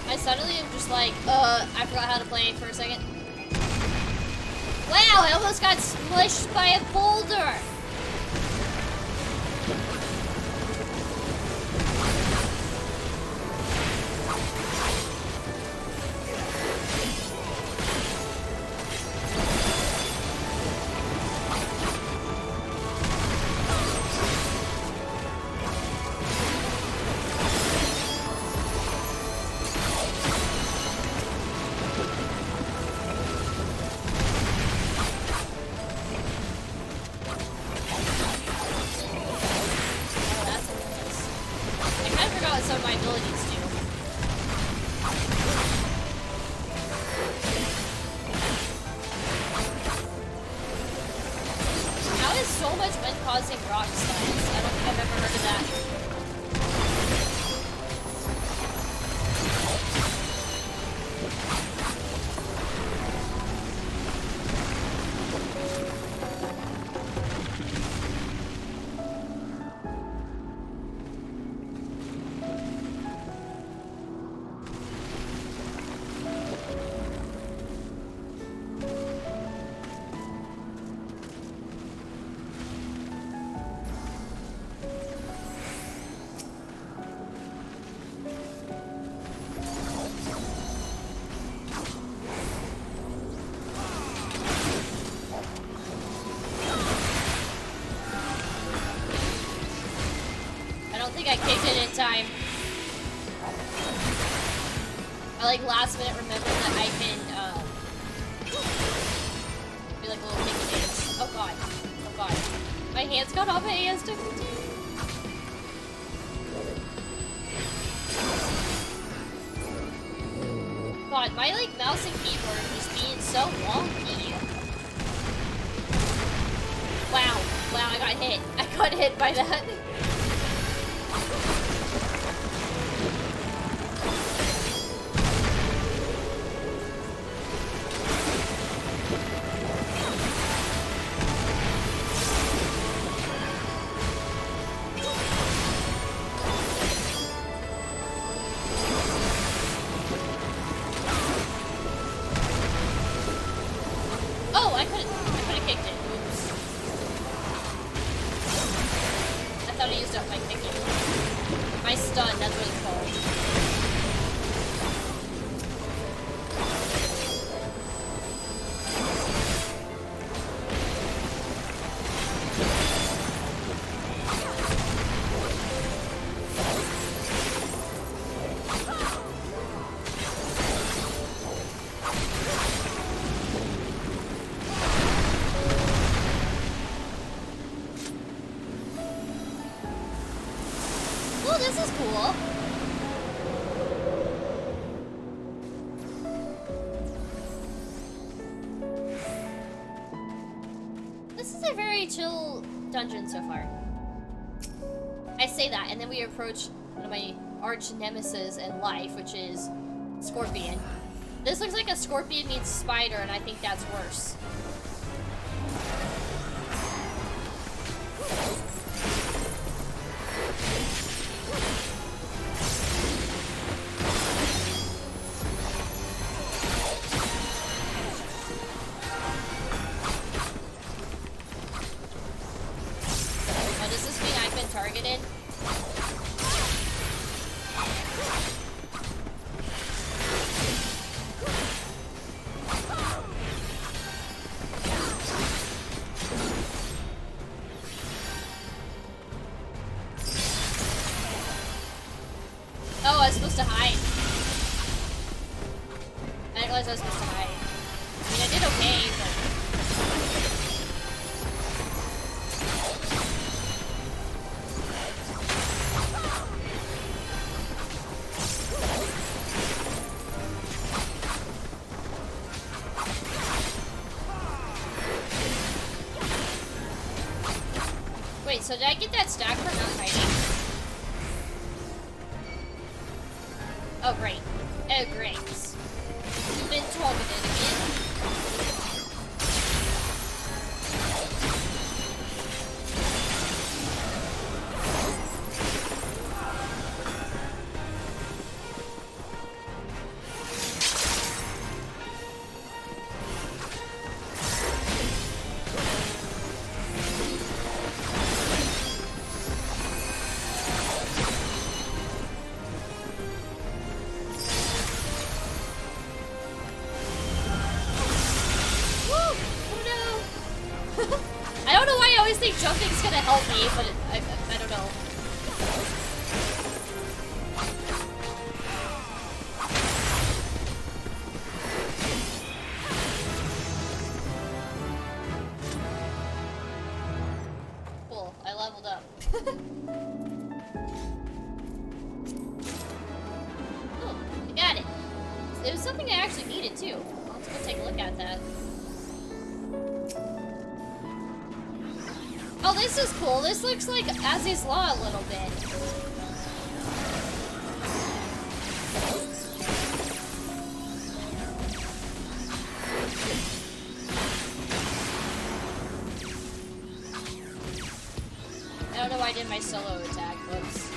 I suddenly am just like, I forgot how to play for a second. Wow, I almost got smushed by a boulder! Some of my abilities do. How is so much wind causing rock slides? I don't think I've ever heard of that. time. I like last minute remember that I can do like a little kick dance. Oh god. Oh god. My hands got off my hands to God, my like mouse and keyboard is being so wonky. Wow. Wow, I got hit. I got hit by that. Oh, I could have kicked it. Oops. I thought I used up my kicking. My stun, that's what it's called. Oh, this is cool. This is a very chill dungeon so far. I say that, and then we approach one of my arch nemesis in life, which is Scorpion. This looks like a scorpion meets spider, and I think that's worse. Oh, does this mean I've been targeted? Oh, I was supposed to hide. I didn't realize I was supposed to hide. I mean, I did okay, but... Wait, so did I get that stack for not hiding? Oh, great. Oh, great. You've been targeted again. I don't know why I always think jumping's gonna help me, but I don't know. Cool, I leveled up. Oh, I got it. It was something I actually needed too. I'll have to go take a look at that. Oh, this is cool. This looks like Aziz's Law a little bit. I don't know why I did my solo attack. Whoops.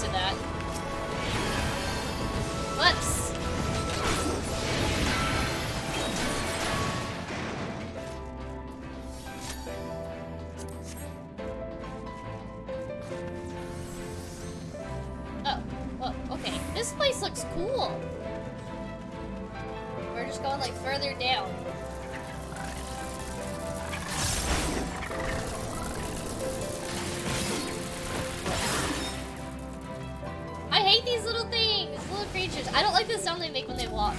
to that. Whoops. Oh, okay. This place looks cool. We're just going like further down. I hate these little things, little creatures. I don't like the sound they make when they walk.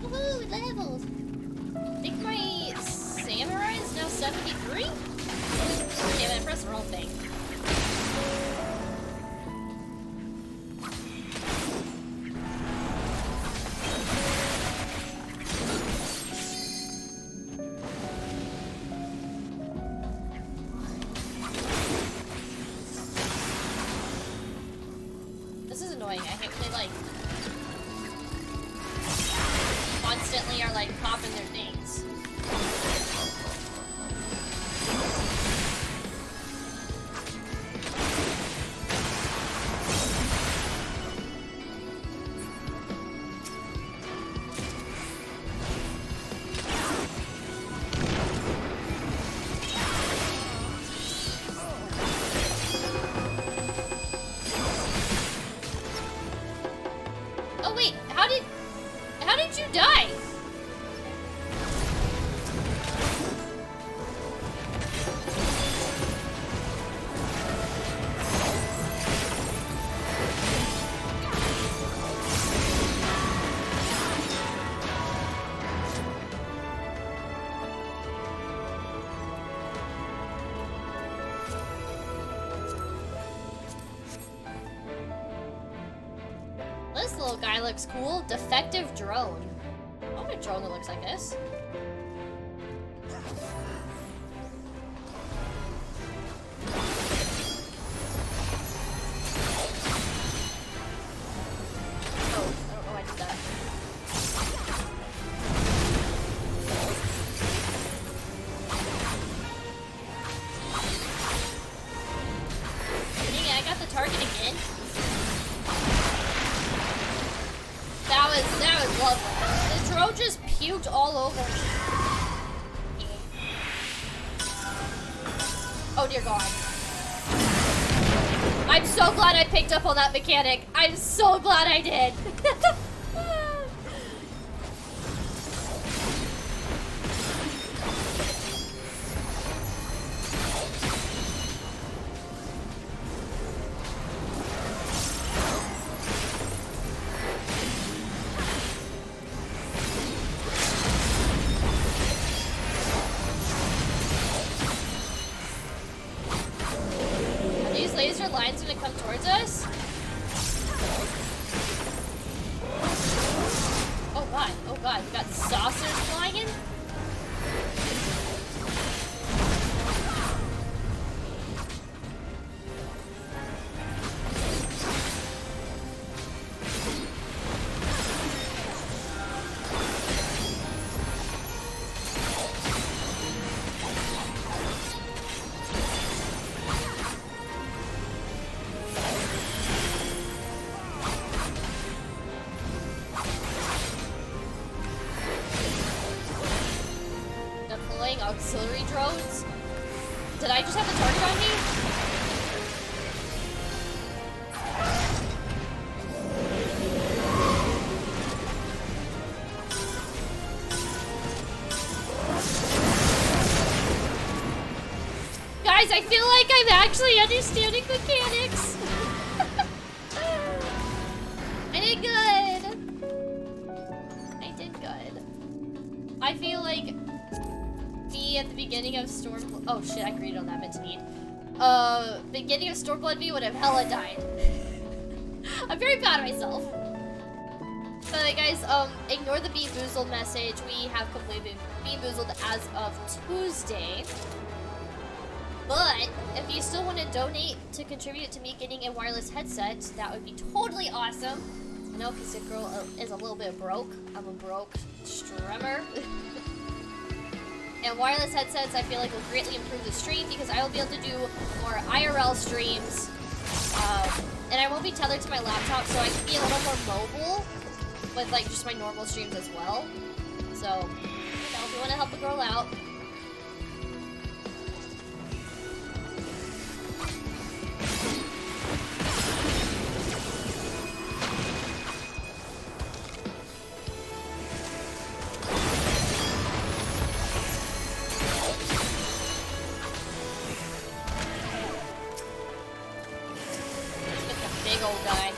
Woohoo, levels. I think my samurai is now 73? Damn it, I pressed the wrong thing. This is annoying. I hate when they like constantly are like popping their things. Oh wait, how did you die? This little guy looks cool. Defective drone. I want a drone that looks like this. Oh, I don't know why I did that. Dang it, I got the target again. That was lovely. The drone just puked all over me. Oh dear God. I'm so glad I picked up on that mechanic. I'm so glad I did. Laser lines gonna come towards us? Oh god, we got saucers flying in? Auxiliary drones? Did I just have the target on me? Guys, I feel like I'm actually understanding mechanics. I did good. I did good. I feel like at the beginning of Stormblood. Oh shit, I agreed on that, meant to need. Beginning of Stormblood V would have hella died. I'm very proud of myself. By the way, guys, ignore the Bean Boozled message. We have completely Bean Boozled as of Tuesday. But if you still want to donate to contribute to me getting a wireless headset, that would be totally awesome. I know, because the girl is a little bit broke. I'm a broke streamer. And wireless headsets, I feel like, will greatly improve the stream because I will be able to do more IRL streams. And I won't be tethered to my laptop, so I can be a little more mobile with, like, just my normal streams as well. So, you know, if you want to help the girl out. Big old guy.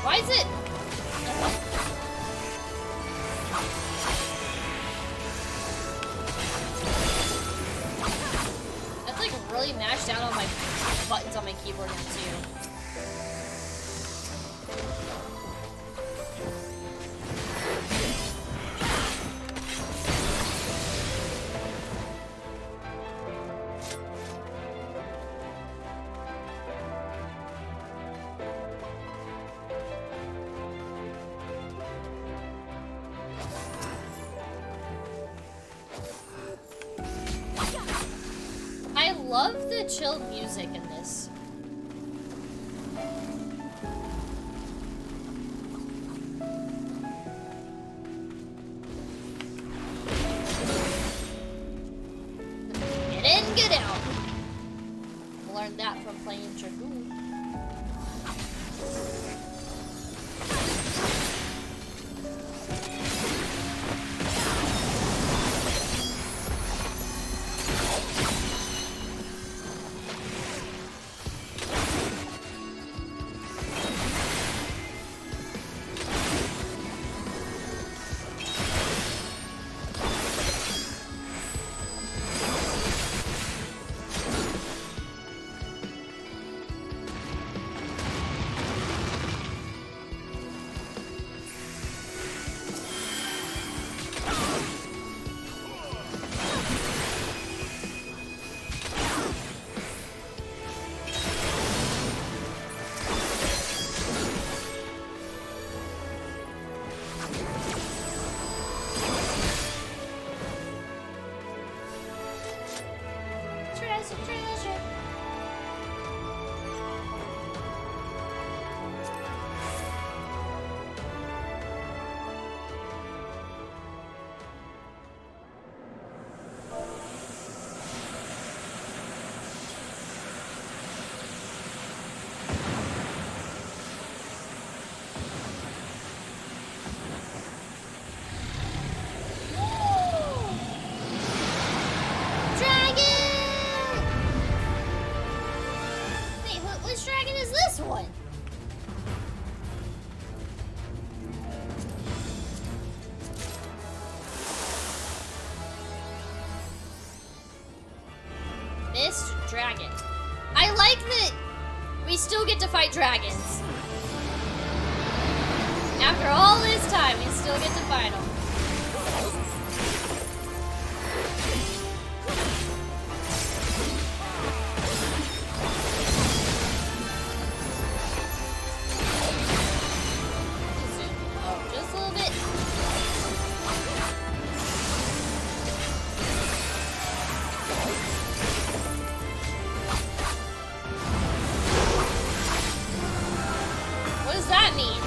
Why is it? That's like really mashed down on my buttons on my keyboard now too. I love the chill music in this. Get in, get out. Learned that from playing Dragoon. Treasure. Which dragon is this one? Mist Dragon. I like that we still get to fight dragons. After all this time, we still get to fight them. Just a little bit. What does that mean?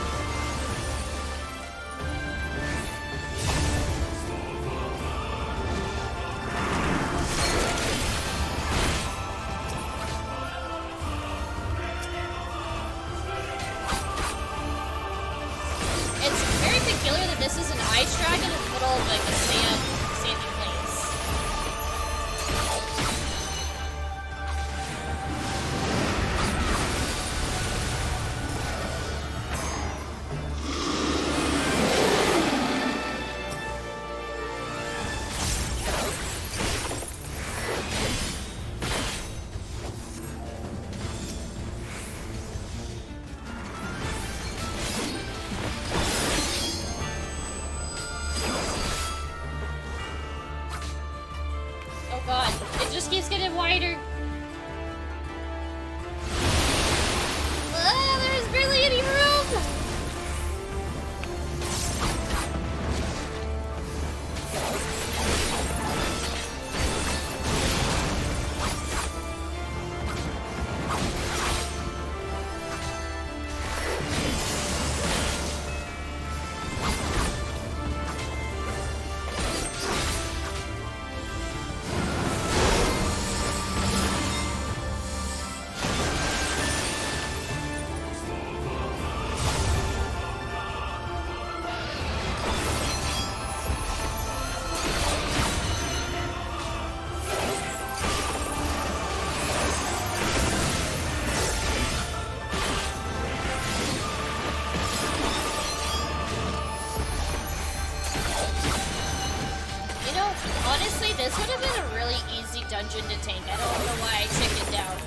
It's very peculiar that this is an ice dragon in the middle of like a sandy place. This would have been a really easy dungeon to tank. I don't know why I chickened out.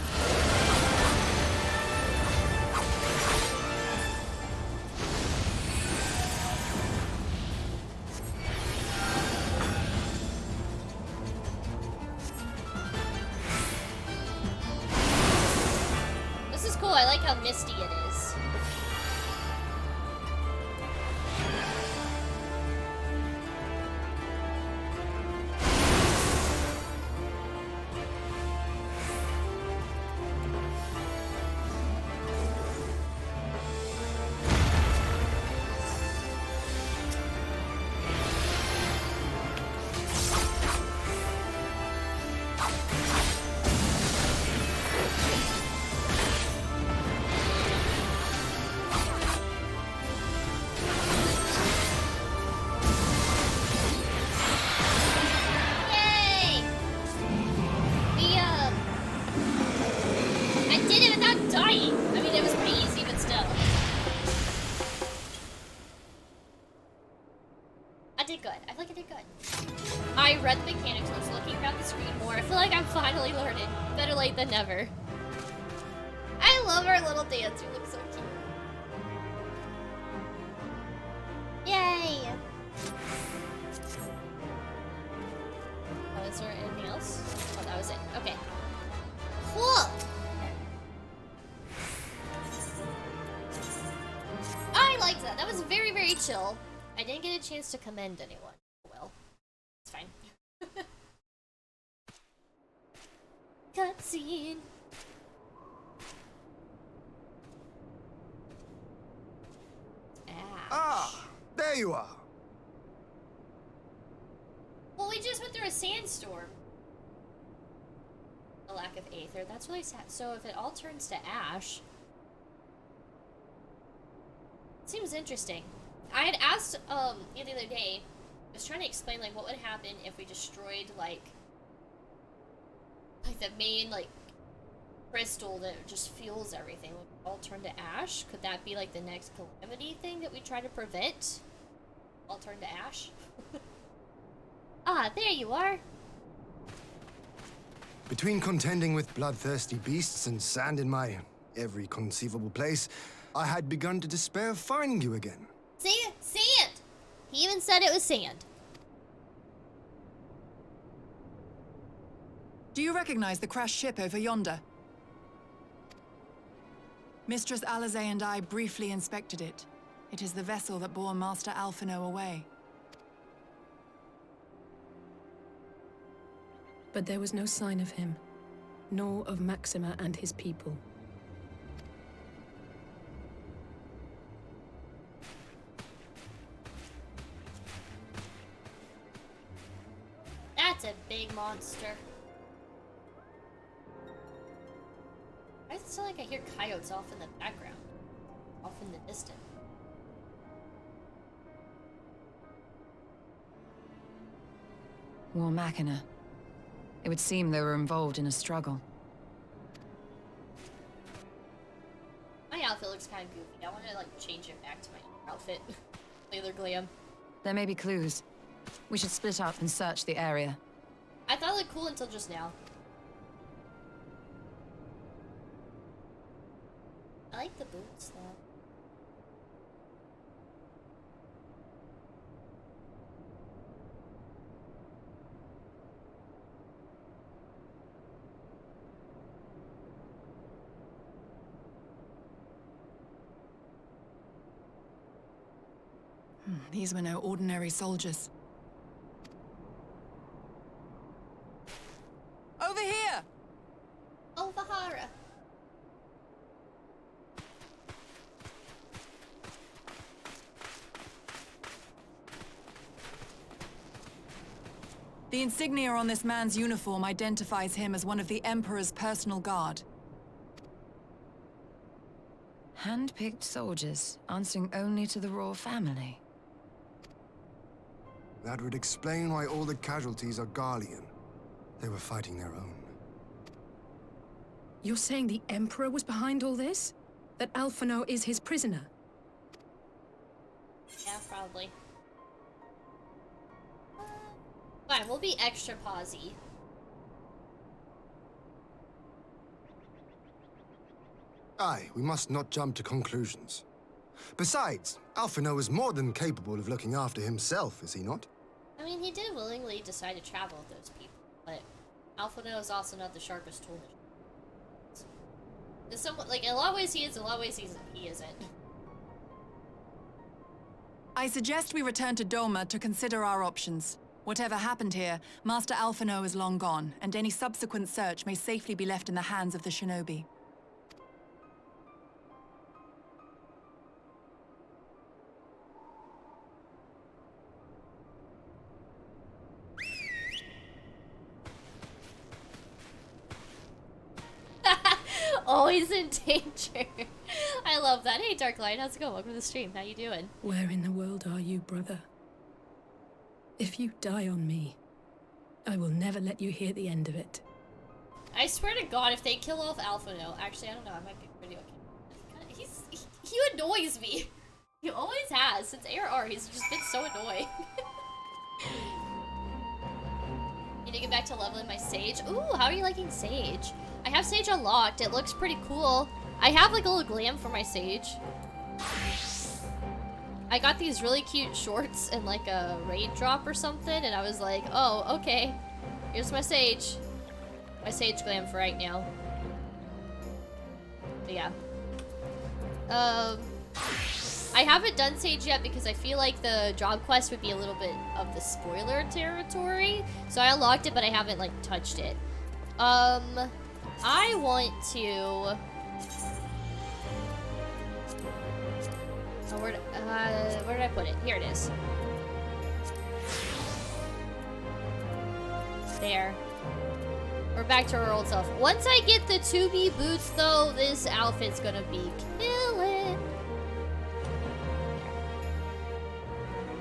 This is cool. I like how misty it is. Yay! I did it without dying. I mean, it was pretty easy, but still. I did good. I feel like I did good. I read the mechanics and was looking around the screen more. I feel like I'm finally learning. Better late than never. I love our little dance. You look so cute. Yay! Oh, is there anything else? Oh, that was it. Okay. Cool! I liked that. That was very, very chill. I didn't get a chance to commend anyone. Well, it's fine. Cutscene. Ah, there you are. Well, we just went through a sandstorm. A lack of aether. That's really sad. So if it all turns to ash, seems interesting. I had asked the other day. I was trying to explain like what would happen if we destroyed like the main like crystal that just fuels everything. Would it all turn to ash? Could that be like the next calamity thing that we try to prevent? All turn to ash. Ah, there you are. Between contending with bloodthirsty beasts and sand in my every conceivable place, I had begun to despair of finding you again. See? Sand! He even said it was sand. Do you recognize the crashed ship over yonder? Mistress Alizé and I briefly inspected it. It is the vessel that bore Master Alphino away. But there was no sign of him, nor of Maxima and his people. That's a big monster. I feel like I hear coyotes off in the background. Off in the distance. War Machina. It would seem they were involved in a struggle. My outfit looks kind of goofy. I want to like change it back to my outfit. Sailor glam. There may be clues. We should split up and search the area. I thought it looked cool until just now. I like the boots though. These were no ordinary soldiers. Over here! Oh, Vahara. The insignia on this man's uniform identifies him as one of the Emperor's personal guard. Hand-picked soldiers, answering only to the royal family. That would explain why all the casualties are Garlean. They were fighting their own. You're saying the Emperor was behind all this? That Alphino is his prisoner? Yeah, probably. But Fine, we'll be extra pausey. Aye, we must not jump to conclusions. Besides, Alphino is more than capable of looking after himself, is he not? I mean, he did willingly decide to travel with those people, but Alphino is also not the sharpest tool. In some, like, in a lot of ways he is, in a lot of ways he isn't. I suggest we return to Doma to consider our options. Whatever happened here, Master Alphino is long gone, and any subsequent search may safely be left in the hands of the shinobi. Always in danger. I love that. Hey, Darklight, how's it going? Welcome to the stream. How you doing? Where in the world are you, brother? If you die on me, I will never let you hear the end of it. I swear to God, if they kill off Alphino, actually, I don't know. I might be pretty okay. He annoys me. He always has since ARR. He's just been so annoying. Need to get back to leveling my Sage. Ooh, how are you liking Sage? I have Sage unlocked. It looks pretty cool. I have like a little glam for my Sage. I got these really cute shorts and like a raid drop or something, and I was like, oh, okay. Here's my Sage. My Sage glam for right now. But yeah. I haven't done Sage yet because I feel like the job quest would be a little bit of the spoiler territory. So I unlocked it, but I haven't like touched it. I want to... Oh, where did I put it? Here it is. There. We're back to our old self. Once I get the 2B boots, though, this outfit's gonna be killing.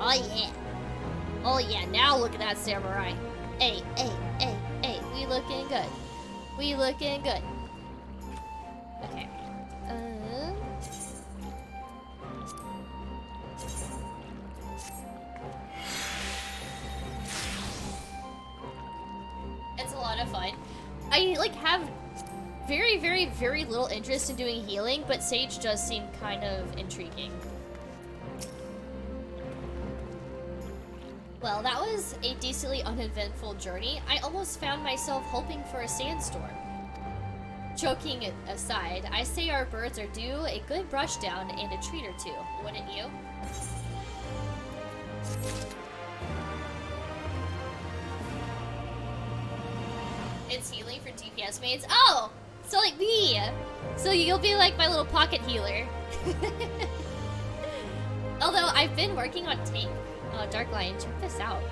Oh, yeah. Oh, yeah. Now look at that samurai. Hey, hey, hey, hey. We looking good. We looking good. Okay. It's a lot of fun. I like have very, very, very little interest in doing healing, but Sage does seem kind of intriguing. Well, that was a decently uneventful journey. I almost found myself hoping for a sandstorm. Joking aside, I say our birds are due a good brush down and a treat or two, wouldn't you? It's healing for DPS mates. Oh! So like me! So you'll be like my little pocket healer. Although I've been working on tank. Oh, Dark Lion, check this out.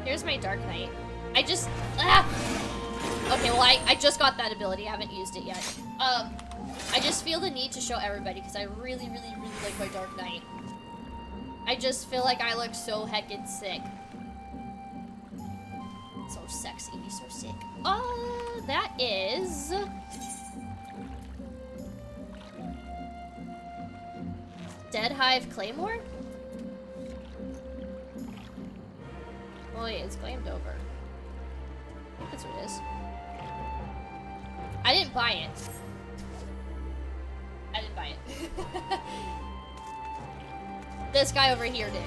Here's my Dark Knight. I just, okay, well I just got that ability. I haven't used it yet. I just feel the need to show everybody because I really, really, really like my Dark Knight. I just feel like I look so heckin' sick. So sexy, be so sick. That is... Dead Hive Claymore? Oh yeah, it's claimed over. I think that's what it is. I didn't buy it. I didn't buy it. This guy over here did.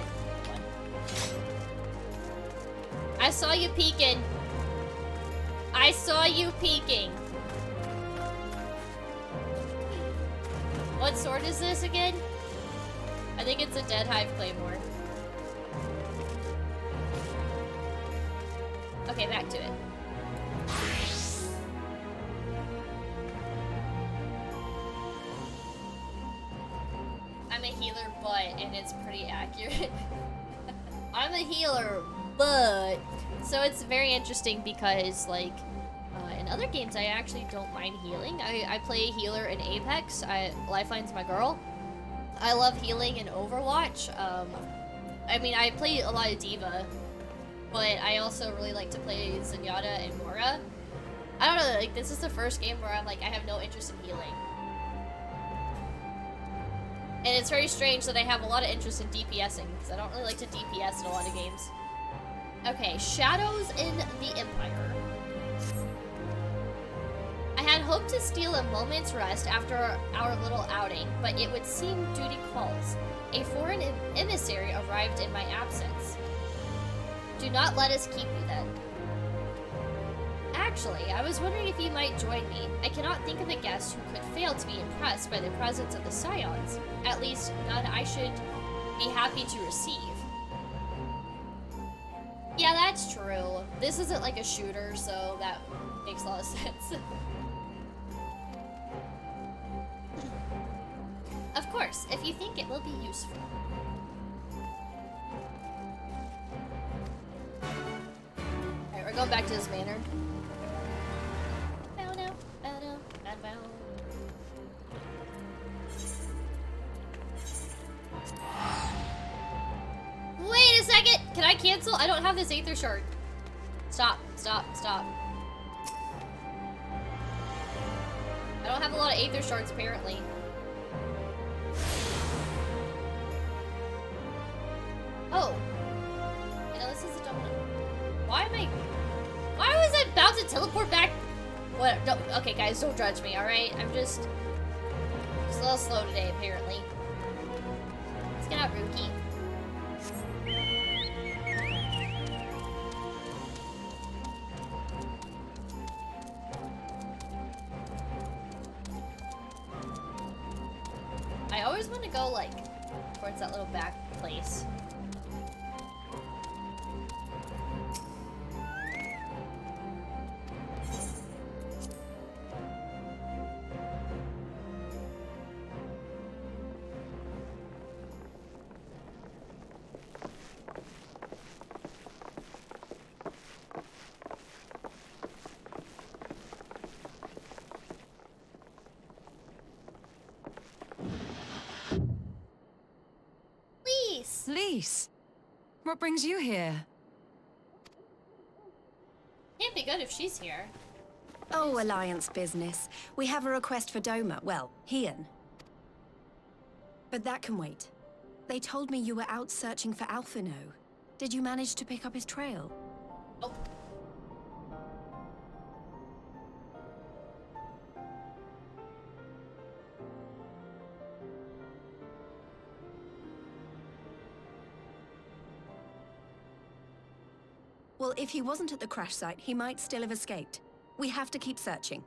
I saw you peeking. I saw you peeking. What sword is this again? I think it's a Dead Hive Claymore. Okay, back to it. I'm a healer, but, and it's pretty accurate. I'm a healer, but... So it's very interesting because, like, in other games, I actually don't mind healing. I play healer in Apex. Lifeline's my girl. I love healing in Overwatch. I mean, I play a lot of D.Va, but I also really like to play Zenyatta and Mora. I don't know, like, this is the first game where I'm like, I have no interest in healing. And it's very strange that I have a lot of interest in DPSing, because I don't really like to DPS in a lot of games. Okay, Shadows in the Empire. I had hoped to steal a moment's rest after our little outing, but it would seem duty calls. A foreign emissary arrived in my absence. Do not let us keep you then. Actually, I was wondering if you might join me. I cannot think of a guest who could fail to be impressed by the presence of the Scions. At least, none I should be happy to receive. Yeah, that's true. This isn't like a shooter, so that makes a lot of sense. Of course, if you think it will be useful. Alright, we're going back to this manor. Wait a second! Can I cancel? I don't have this Aether Shard. Stop, stop, stop. I don't have a lot of Aether Shards, apparently. Oh. You know, this is a dumb one. Why was I about to teleport back? What? Okay, guys, don't judge me, alright? I'm just a little slow today, apparently. Let's get out Ruki. I always want to go, like, towards that little back place. Lise, what brings you here? Can't be good if she's here. Oh, Alliance business. We have a request for Doma. Well, Hien. But that can wait. They told me you were out searching for Alphino. Did you manage to pick up his trail? Nope. Well, if he wasn't at the crash site, he might still have escaped. We have to keep searching.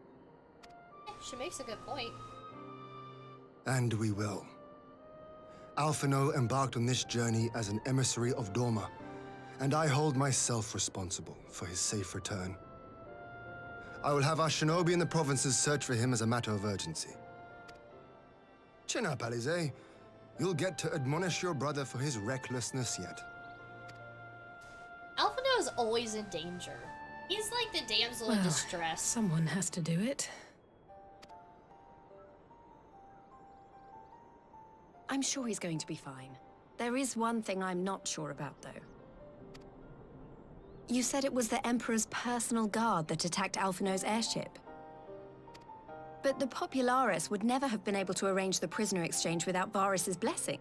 She makes a good point. And we will. Alphino embarked on this journey as an emissary of Doma, and I hold myself responsible for his safe return. I will have our shinobi in the provinces search for him as a matter of urgency. Chin up, Alize. You'll get to admonish your brother for his recklessness yet. Alphino is always in danger. He's like the damsel in distress. Someone has to do it. I'm sure he's going to be fine. There is one thing I'm not sure about, though. You said it was the Emperor's personal guard that attacked Alphino's airship. But the Popularis would never have been able to arrange the prisoner exchange without Varys' blessing.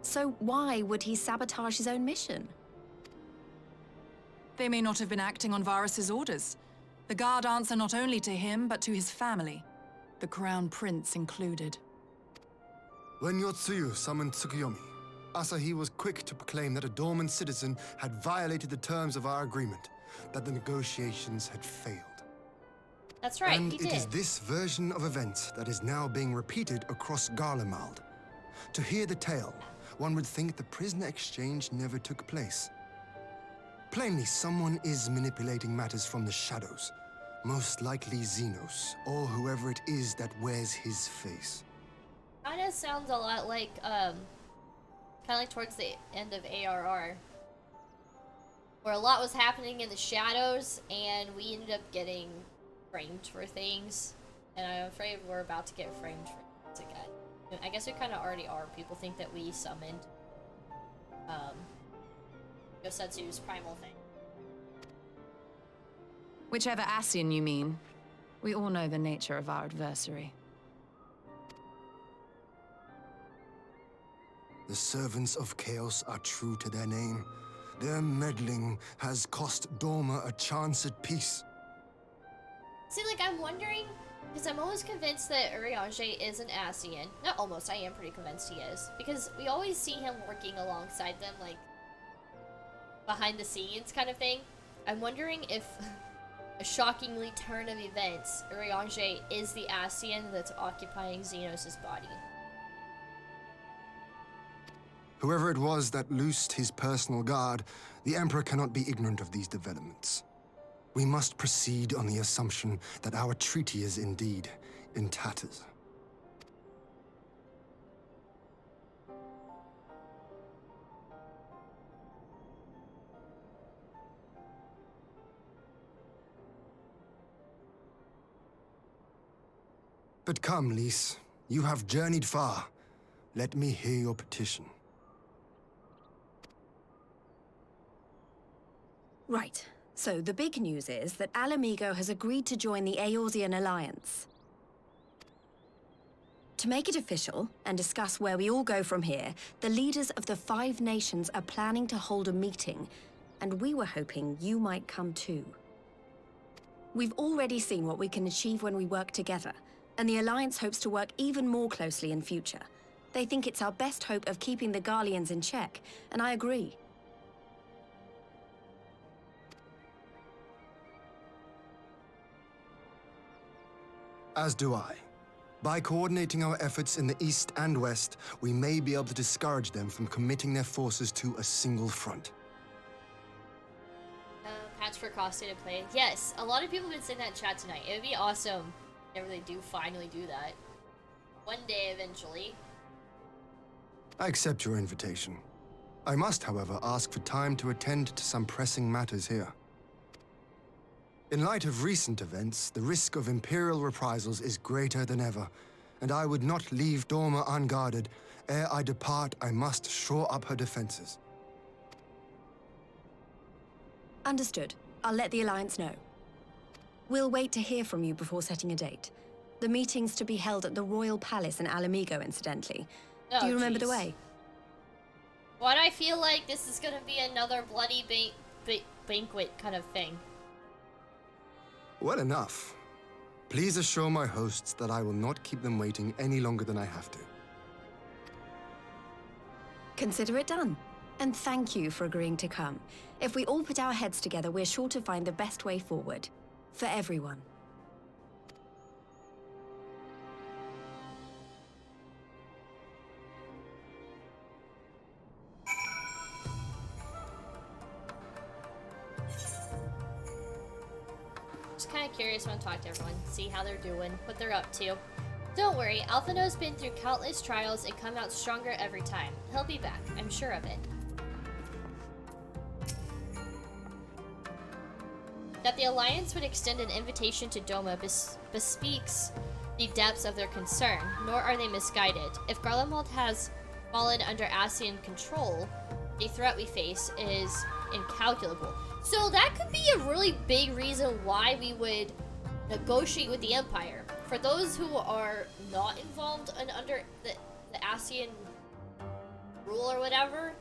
So why would he sabotage his own mission? They may not have been acting on Varys' orders. The guard answer not only to him, but to his family, the Crown Prince included. When Yotsuyu summoned Tsukuyomi, Asahi was quick to proclaim that a dormant citizen had violated the terms of our agreement, that the negotiations had failed. That's right, and he it did. is this version of events that is now being repeated across Garlemald. To hear the tale, one would think the prisoner exchange never took place. Plainly, someone is manipulating matters from the shadows. Most likely Xenos, or whoever it is that wears his face. Kinda sounds a lot like, kinda like towards the end of ARR. Where a lot was happening in the shadows, and we ended up getting framed for things. And I'm afraid we're about to get framed for things again. I guess we kinda already are. People think that we summoned, Yosetsu's primal thing. Whichever Ascian you mean. We all know the nature of our adversary. The servants of chaos are true to their name. Their meddling has cost Doma a chance at peace. See, like, I'm wondering, because I'm almost convinced that Urianger is an Ascian. Not almost, I am pretty convinced he is. Because we always see him working alongside them, like, behind the scenes kind of thing. I'm wondering if a shockingly turn of events, Urianger is the Ascian that's occupying Xenos' body. Whoever it was that loosed his personal guard, the Emperor cannot be ignorant of these developments. We must proceed on the assumption that our treaty is indeed in tatters. But come, Lys. You have journeyed far. Let me hear your petition. Right. So the big news is that Alamigo has agreed to join the Eorzean Alliance. To make it official and discuss where we all go from here, the leaders of the 5 nations are planning to hold a meeting, and we were hoping you might come too. We've already seen what we can achieve when we work together, and the Alliance hopes to work even more closely in future. They think it's our best hope of keeping the Garleans in check, and I agree. As do I. By coordinating our efforts in the east and west, we may be able to discourage them from committing their forces to a single front. Patch for cross-state play. Yes, a lot of people have been saying that in chat tonight. It would be awesome if they do finally do that. One day, eventually. I accept your invitation. I must, however, ask for time to attend to some pressing matters here. In light of recent events, the risk of Imperial reprisals is greater than ever, and I would not leave Doma unguarded. Ere I depart, I must shore up her defenses. Understood. I'll let the Alliance know. We'll wait to hear from you before setting a date. The meeting's to be held at the Royal Palace in Alamigo, incidentally. Oh, do you remember geez. the way? Why do I feel like this is gonna be another bloody banquet kind of thing? Well enough. Please assure my hosts that I will not keep them waiting any longer than I have to. Consider it done. And thank you for agreeing to come. If we all put our heads together, we're sure to find the best way forward. For everyone. Just kind of curious when I talk to everyone, see how they're doing, what they're up to. Don't worry, Alphino's been through countless trials and come out stronger every time. He'll be back, I'm sure of it. That the Alliance would extend an invitation to Doma bespeaks the depths of their concern, nor are they misguided. If Garlemald has fallen under Ascian control, the threat we face is incalculable. So that could be a really big reason why we would negotiate with the Empire. For those who are not involved in under the Ascian rule or whatever,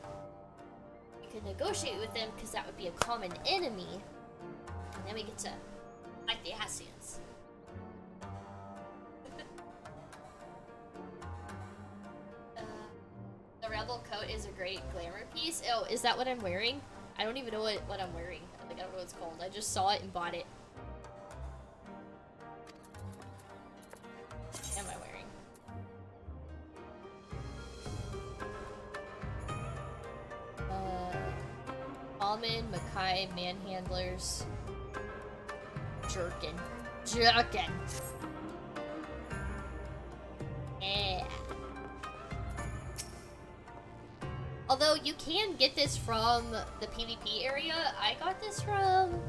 we could negotiate with them because that would be a common enemy. And then we get to fight the Ascians. The Rebel coat is a great glamour piece. Oh, is that what I'm wearing? I don't even know what I'm wearing. Like, I don't know what it's called. I just saw it and bought it. What am I wearing? Almond, Mackay, Manhandlers. Jerkin. Yeah. Although you can get this from the PvP area. I got this from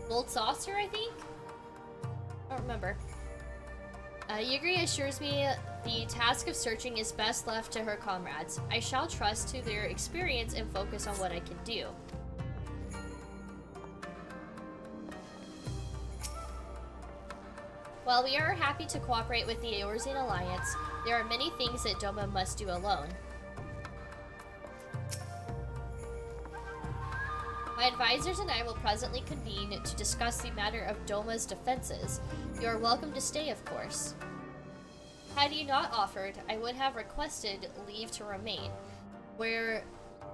Gold Saucer, I think? I don't remember. Yugri assures me the task of searching is best left to her comrades. I shall trust to their experience and focus on what I can do. While we are happy to cooperate with the Eorzean Alliance, there are many things that Doma must do alone. My advisors and I will presently convene to discuss the matter of Doma's defenses. You are welcome to stay, of course. Had you not offered, I would have requested leave to remain. Where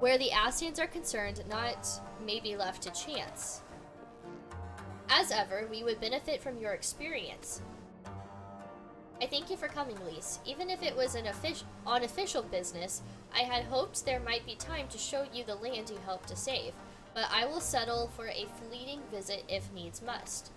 the Ascians are concerned, not may be left to chance. As ever, we would benefit from your experience. I thank you for coming, Lise. Even if it was on official business, I had hoped there might be time to show you the land you helped to save, but I will settle for a fleeting visit if needs must.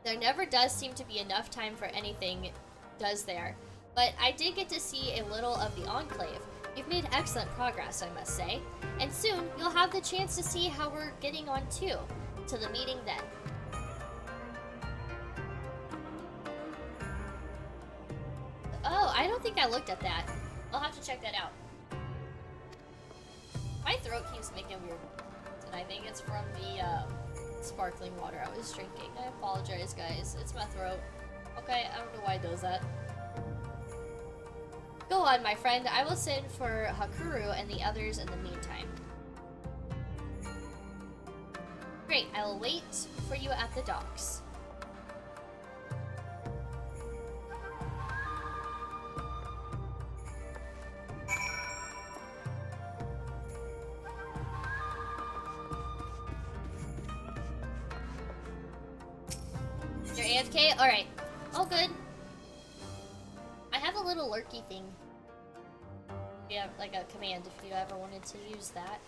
There never does seem to be enough time for anything, does there? But I did get to see a little of the Enclave. You've made excellent progress, I must say. And soon, you'll have the chance to see how we're getting on too. To the meeting then. Oh, I don't think I looked at that. I'll have to check that out. My throat keeps making weird noises, and I think it's from the sparkling water I was drinking. I apologize, guys. It's my throat. Okay, I don't know why it does that. Go on, my friend. I will send for Hakuru and the others in the meantime. Great, I will wait for you at the docks. You're AFK? Alright. All good. I have a little lurky thing. Yeah, like a command if you ever wanted to use that.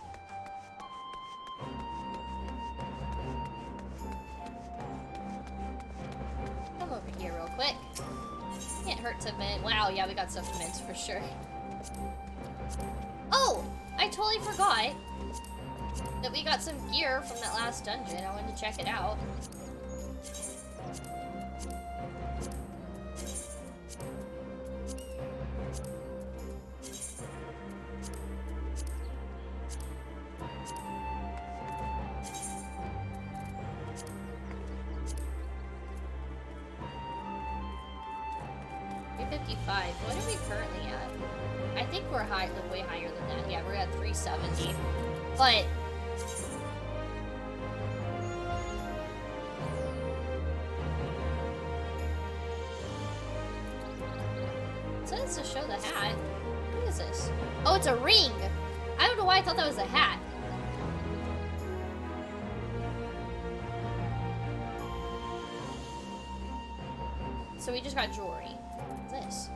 Come over here real quick. Can't hurt to mint. Wow, yeah, we got some mints for sure. Oh! I totally forgot that we got some gear from that last dungeon. I wanted to check it out. What are we currently at? I think we're high, like way higher than that. Yeah, we're at 370. But it says to show the hat. What is this? Oh, it's a ring. I don't know why I thought that was a hat. So we just got jewelry. This?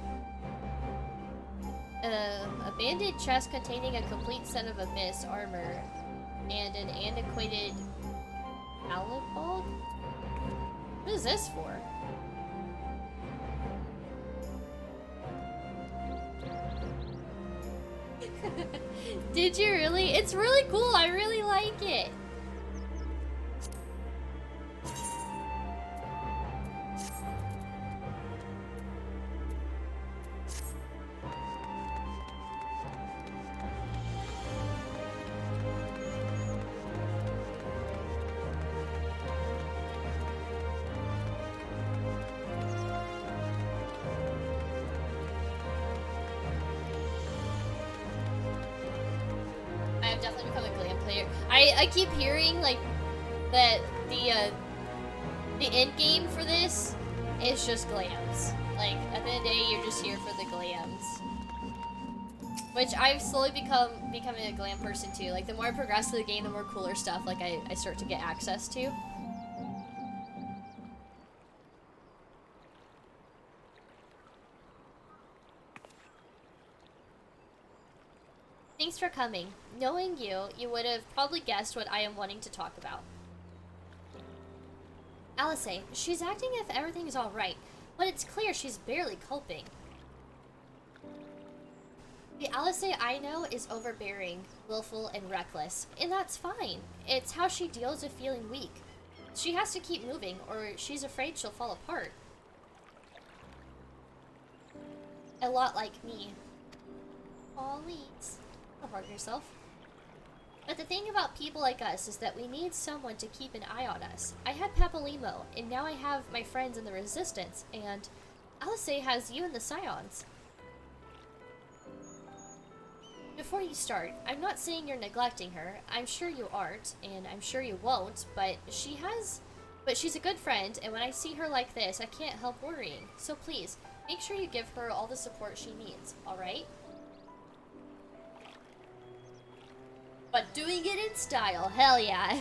A banded chest containing a complete set of abyss armor and an antiquated mallet bulb? What is this for? Did you really? It's really cool. I really like it. I've definitely become a glam player. I keep hearing like that the end game for this is just glams. Like at the end of the day, you're just here for the glams. Which I've slowly becoming a glam person too. Like the more I progress through the game, the more cooler stuff like I start to get access to. Thanks for coming. Knowing you, you would have probably guessed what I am wanting to talk about. Alice, she's acting if everything's alright, but it's clear she's barely coping. The Alice I know is overbearing, willful, and reckless, and that's fine. It's how she deals with feeling weak. She has to keep moving, or she's afraid she'll fall apart. A lot like me. Aw, Leeds. Don't hurt yourself. But the thing about people like us is that we need someone to keep an eye on us. I had Papalimo, and now I have my friends in the Resistance, and Alice has you and the Scions. To before you start, I'm not saying you're neglecting her. I'm sure you aren't, and I'm sure you won't, but she's a good friend, and when I see her like this, I can't help worrying. So please, make sure you give her all the support she needs, alright? But doing it in style, hell yeah.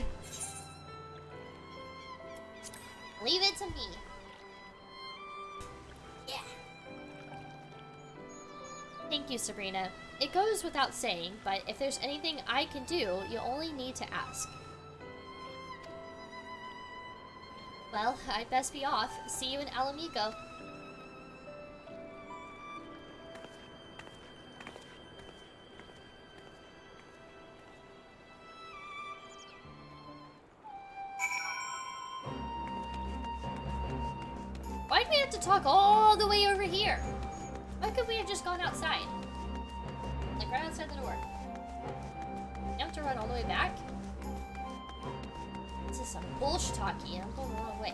Leave it to me. Yeah. Thank you, Sabrina. It goes without saying, but if there's anything I can do, you only need to ask. Well, I'd best be off. See you in Alamico. Why'd we have to talk all the way over here? Why couldn't we have just gone outside? Like right outside the door. You have to run all the way back? This is some bullshit talkie and I'm going the wrong way.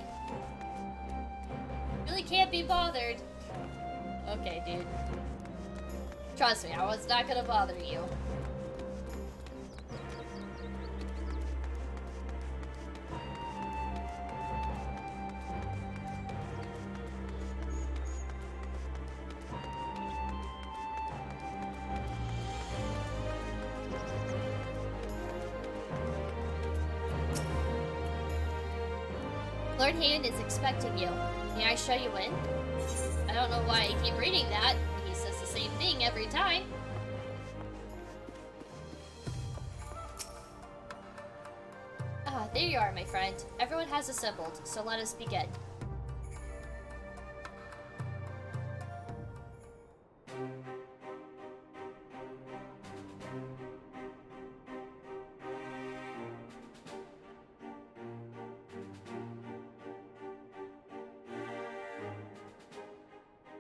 Really can't be bothered. Okay, dude. Trust me, I was not gonna bother you. Lord Hand is expecting you. May I show you in? I don't know why I keep reading that. He says the same thing every time. Ah, there you are, my friend. Everyone has assembled, so let us begin.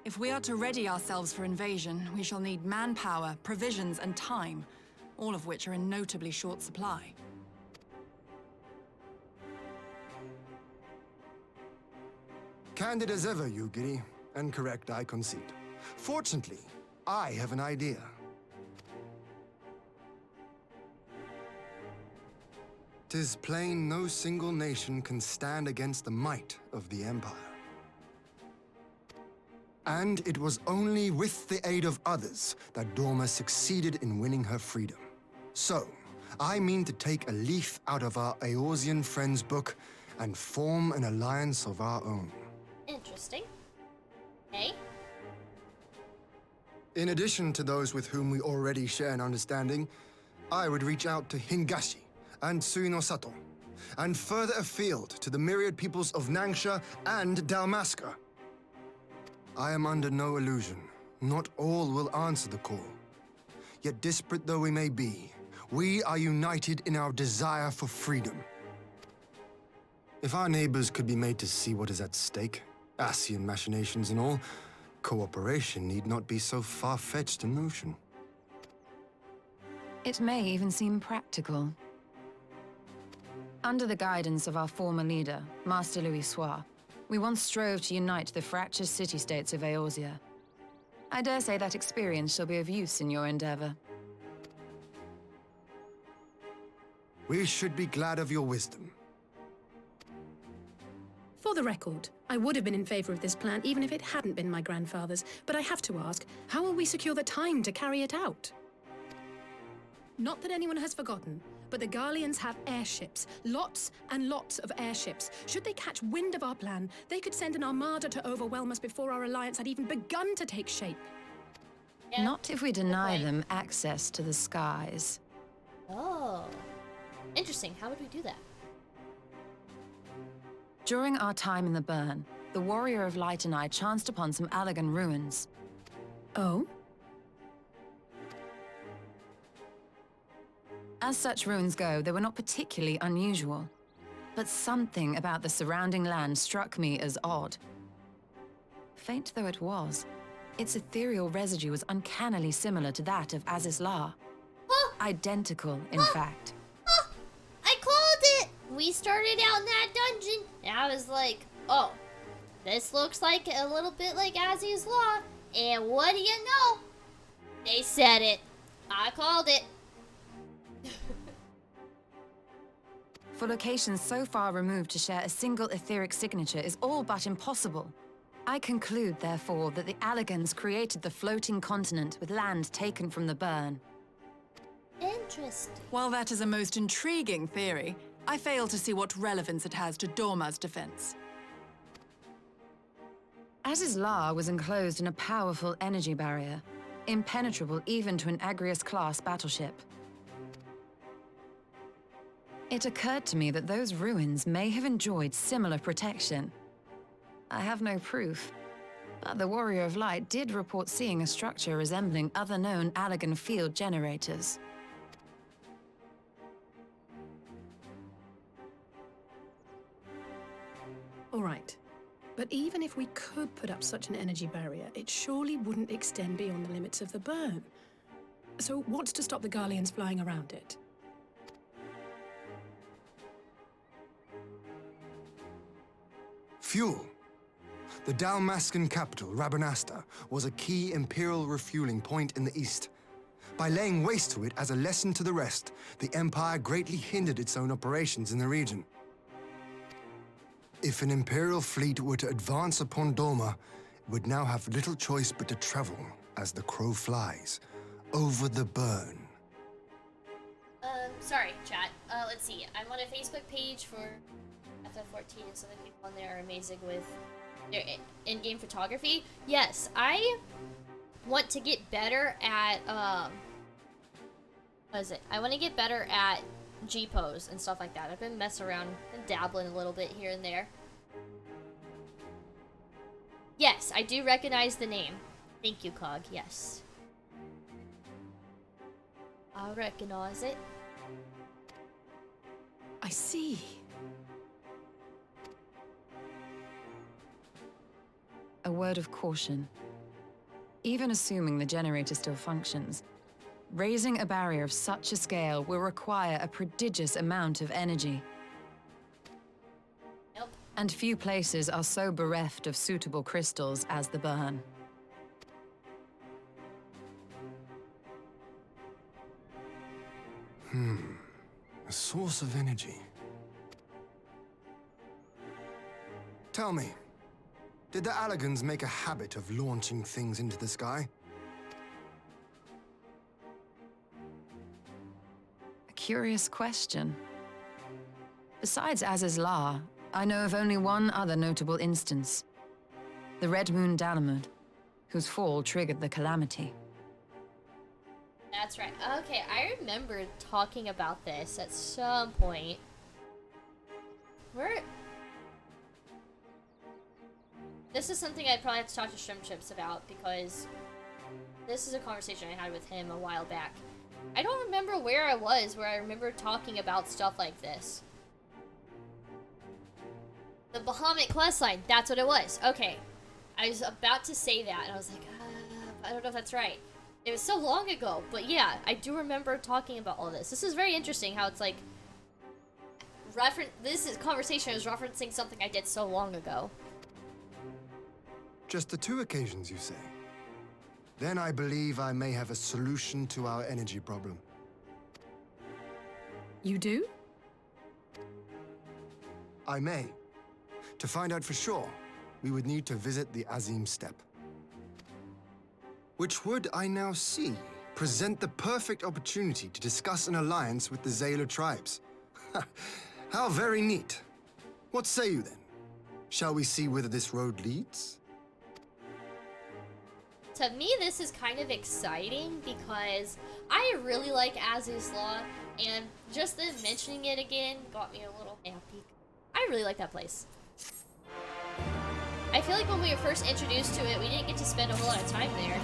If we are to ready ourselves for invasion, we shall need manpower, provisions, and time, all of which are in notably short supply. Candid as ever, Yugiri, and correct, I concede. Fortunately, I have an idea. 'Tis plain no single nation can stand against the might of the Empire. And it was only with the aid of others that Dorma succeeded in winning her freedom. So, I mean to take a leaf out of our Eorzean friends' book and form an alliance of our own. Interesting. Hey? In addition to those with whom we already share an understanding, I would reach out to Hingashi and Suinosato, and further afield to the myriad peoples of Nangsha and Dalmasca. I am under no illusion. Not all will answer the call. Yet disparate though we may be, we are united in our desire for freedom. If our neighbors could be made to see what is at stake, Ascian machinations and all, cooperation need not be so far-fetched a notion. It may even seem practical. Under the guidance of our former leader, Master Louis Soir, we once strove to unite the fractious city-states of Eorzea. I dare say that experience shall be of use in your endeavor. We should be glad of your wisdom. For the record, I would have been in favor of this plan even if it hadn't been my grandfather's, but I have to ask, how will we secure the time to carry it out? Not that anyone has forgotten, but the Garleans have airships. Lots and lots of airships. Should they catch wind of our plan, they could send an armada to overwhelm us before our alliance had even begun to take shape. Yeah. Not if we deny them access to the skies. Oh. Interesting. How would we do that? During our time in the Burn, the Warrior of Light and I chanced upon some Allagan ruins. Oh? As such ruins go, they were not particularly unusual. But something about the surrounding land struck me as odd. Faint though it was, its ethereal residue was uncannily similar to that of Azizlar. Oh! Identical, in fact. Oh! I called it! We started out in that dungeon, and I was like, oh, this looks like a little bit like Azizlar. And what do you know? They said it. I called it. For locations so far removed to share a single etheric signature is all but impossible. I conclude, therefore, that the Allegans created the floating continent with land taken from the burn. Interesting. While that is a most intriguing theory, I fail to see what relevance it has to Dorma's defense. Aziz's La was enclosed in a powerful energy barrier, impenetrable even to an Agrius-class battleship. It occurred to me that those ruins may have enjoyed similar protection. I have no proof, but the Warrior of Light did report seeing a structure resembling other known Allegan field generators. All right. But even if we could put up such an energy barrier, it surely wouldn't extend beyond the limits of the burn. So what's to stop the Garleans flying around it? Fuel. The Dalmascan capital, Rabanasta, was a key Imperial refueling point in the east. By laying waste to it as a lesson to the rest, the Empire greatly hindered its own operations in the region. If an Imperial fleet were to advance upon Doma, it would now have little choice but to travel, as the crow flies, over the burn. Sorry, chat. Let's see. I'm on a Facebook page for FF14, and some of the people on there are amazing with their in-game photography. Yes, I want to get better at, what is it? I want to get better at G-pose and stuff like that. I've been messing around and dabbling a little bit here and there. Yes, I do recognize the name. Thank you, Cog. Yes. I recognize it. I see. A word of caution. Even assuming the generator still functions, raising a barrier of such a scale will require a prodigious amount of energy. Nope. And few places are so bereft of suitable crystals as the burn. A source of energy. Tell me, did the Allegans make a habit of launching things into the sky? A curious question. Besides Aziz's La, I know of only one other notable instance. The Red Moon Dalamud, whose fall triggered the calamity. That's right. Okay, I remember talking about this at some point. This is something I'd probably have to talk to Shrimp Chips about, because this is a conversation I had with him a while back. I don't remember where I was, where I remember talking about stuff like this. The Bahamut questline, that's what it was. Okay. I was about to say that, and I was like, I don't know if that's right. It was so long ago, but yeah, I do remember talking about all this. This is very interesting how it's like, this is conversation is referencing something I did so long ago. Just the 2 occasions, you say? Then I believe I may have a solution to our energy problem. You do? I may. To find out for sure, we would need to visit the Azim Steppe. Which would, I now see, present the perfect opportunity to discuss an alliance with the Zayla tribes. How very neat. What say you then? Shall we see whither this road leads? To me, this is kind of exciting because I really like Aziz's Law, and just them mentioning it again got me a little happy. I really like that place. I feel like when we were first introduced to it, we didn't get to spend a whole lot of time there.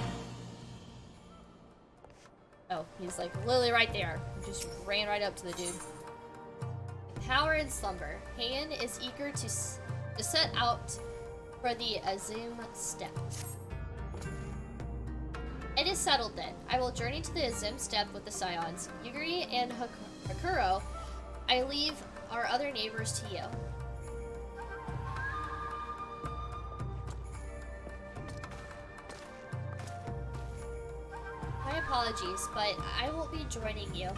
Oh, he's like literally right there. Just ran right up to the dude. Power and slumber. Han is eager to set out for the Azim Steppe. It is settled then. I will journey to the Azim Steppe with the Scions. Yugiri and Hakuro, I leave our other neighbors to you. My apologies, but I won't be joining you.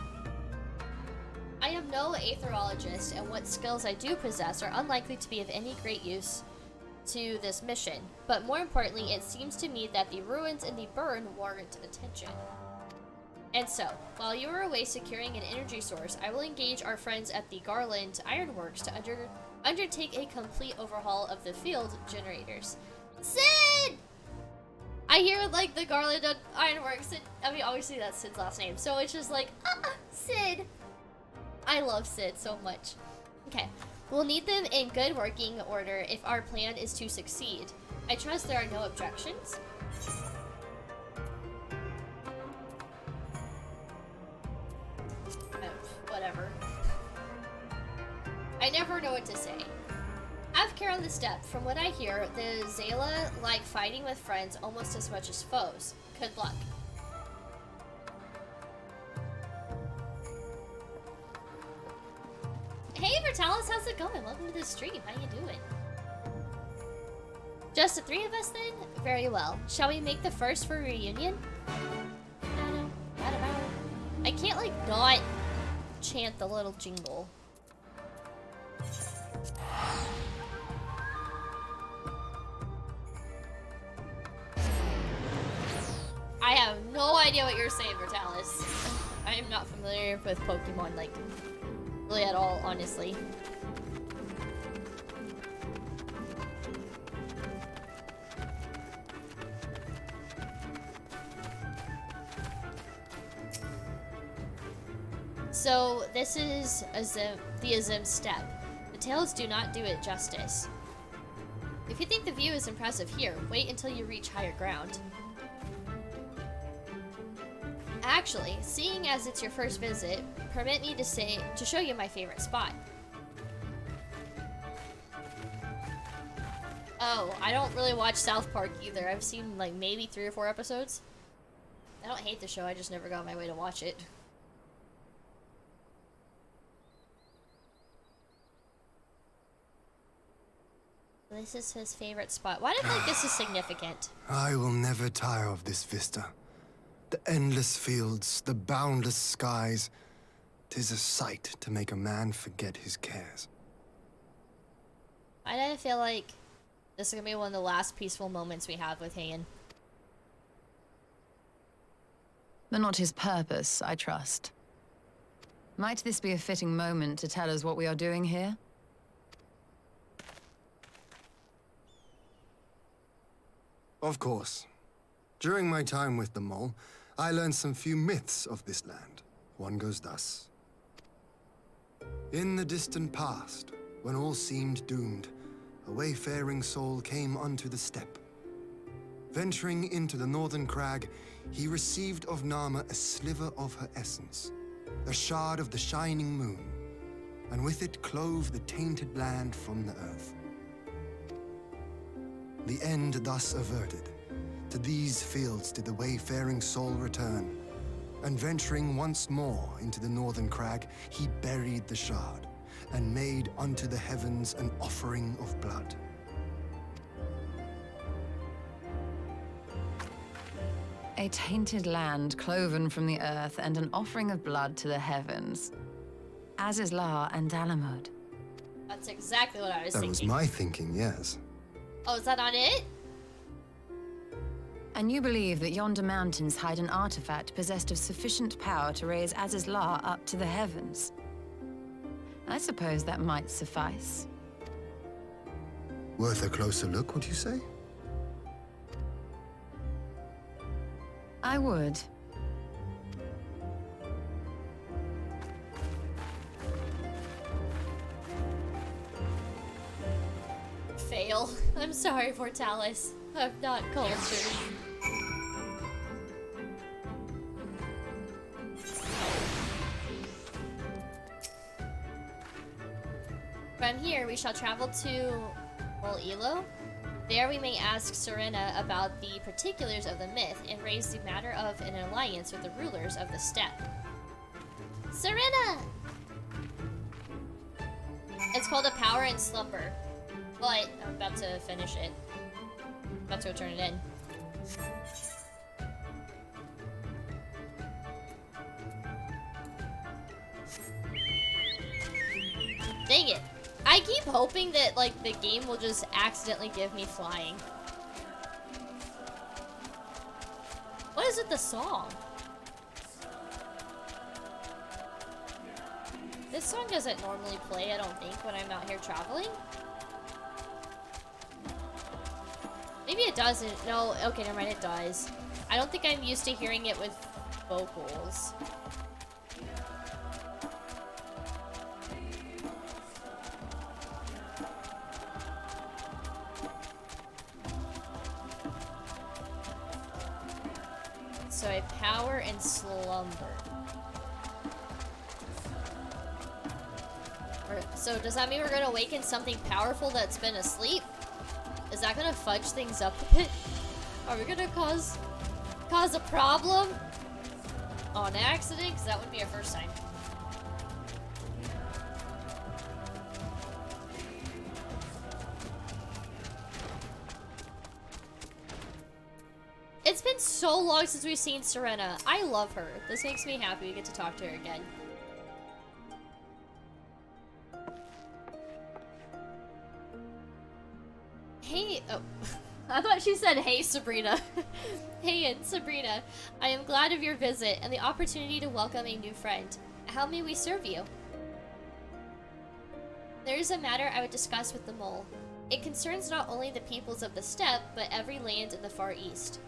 I am no aetherologist, and what skills I do possess are unlikely to be of any great use to this mission. But more importantly, it seems to me that the ruins in the burn warrant attention. And so, while you are away securing an energy source, I will engage our friends at the Garland Ironworks to undertake a complete overhaul of the field generators. Sid! I hear like the Garland Ironworks, I mean obviously that's Sid's last name, so it's just like, Sid! I love Sid so much. Okay, we'll need them in good working order if our plan is to succeed. I trust there are no objections. Whatever. I never know what to say. Have care on the step. From what I hear, the Zayla like fighting with friends almost as much as foes. Good luck. Hey Vertalis, how's it going? Welcome to the stream. How you doing? Just the three of us then? Very well. Shall we make the first for reunion? I can't like not chant the little jingle. I have no idea what you're saying, Vertalis. I am not familiar with Pokemon, like, really at all, honestly. So, this is the Azim step. The tales do not do it justice. If you think the view is impressive here, wait until you reach higher ground. Actually, seeing as it's your first visit, permit me to show you my favorite spot. Oh, I don't really watch South Park either. I've seen like maybe 3 or 4 episodes. I don't hate the show, I just never got my way to watch it. This is his favorite spot. Why do I think this is significant? I will never tire of this vista. The endless fields, the boundless skies. 'Tis a sight to make a man forget his cares. I feel like this is gonna be one of the last peaceful moments we have with Hayan. But not his purpose, I trust. Might this be a fitting moment to tell us what we are doing here? Of course. During my time with the mole, I learned some few myths of this land. One goes thus. In the distant past, when all seemed doomed, a wayfaring soul came unto the steppe. Venturing into the northern crag, he received of Nama a sliver of her essence, a shard of the shining moon, and with it clove the tainted land from the earth. The end thus averted, to these fields did the wayfaring soul return, and venturing once more into the northern crag, he buried the shard, and made unto the heavens an offering of blood. A tainted land cloven from the earth and an offering of blood to the heavens. Azizlar and Dalamud. That's exactly what I was That thinking. was my thinking, yes. Oh, is that not it? And you believe that yonder mountains hide an artifact possessed of sufficient power to raise Azizlar up to the heavens. I suppose that might suffice. Worth a closer look, would you say? I would. Fail. I'm sorry, Vortalis. I'm not cultured. From here, we shall travel to Elo. There we may ask Serena about the particulars of the myth and raise the matter of an alliance with the rulers of the steppe. Serena! It's called A Power in Slumber, but I'm about to finish it. I'm about to turn it in. Dang it. I keep hoping that, like, the game will just accidentally give me flying. What is with the song? This song doesn't normally play, I don't think, when I'm out here traveling. Maybe it doesn't. No, okay, never mind, it does. I don't think I'm used to hearing it with vocals. So I power and slumber. So does that mean we're gonna awaken something powerful that's been asleep? Is that gonna fudge things up a bit? Are we gonna cause a problem on accident? Because that wouldn't be our first time. It's been so long since we've seen Serena. I love her. This makes me happy we get to talk to her again. Hey, oh, I thought she said, hey, Sabrina. Hey, it's Sabrina. I am glad of your visit and the opportunity to welcome a new friend. How may we serve you? There is a matter I would discuss with the mole. It concerns not only the peoples of the steppe, but every land in the Far East.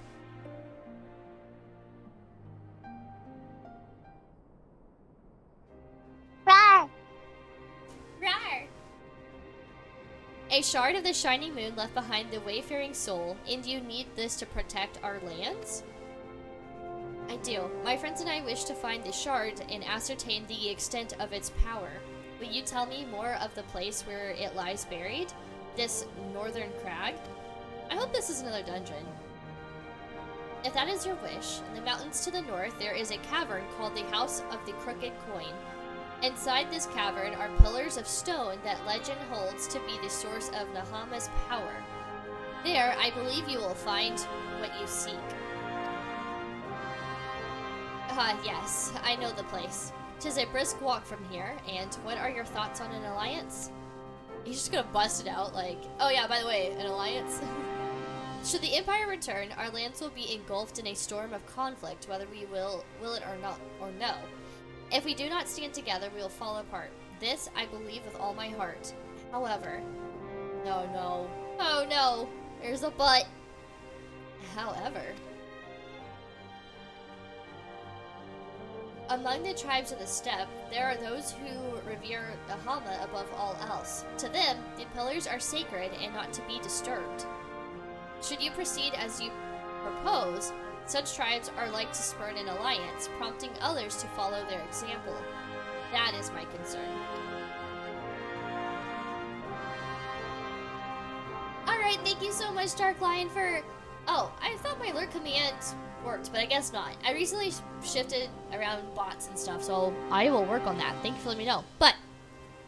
Rawr! Rawr! A shard of the shining moon left behind the wayfaring soul, and you need this to protect our lands? I do. My friends and I wish to find the shard and ascertain the extent of its power. Will you tell me more of the place where it lies buried? This northern crag? I hope this is another dungeon. If that is your wish, in the mountains to the north there is a cavern called the House of the Crooked Coin. Inside this cavern are pillars of stone that legend holds to be the source of Nahama's power. There, I believe you will find what you seek. Yes, I know the place. 'Tis a brisk walk from here, and what are your thoughts on an alliance? He's just gonna bust it out like, oh yeah, by the way, an alliance? Should the Empire return, our lands will be engulfed in a storm of conflict, whether we will it or not, or no. If we do not stand together, we will fall apart. This I believe with all my heart. However, no. Oh no, there's a but. However, among the tribes of the steppe, there are those who revere Nahama above all else. To them, the pillars are sacred and not to be disturbed. Should you proceed as you propose, such tribes are like to spurn an alliance, prompting others to follow their example. That is my concern. Alright, thank you so much, Dark Lion, for... Oh, I thought my alert command worked, but I guess not. I recently shifted around bots and stuff, so I will work on that. Thank you for letting me know. But,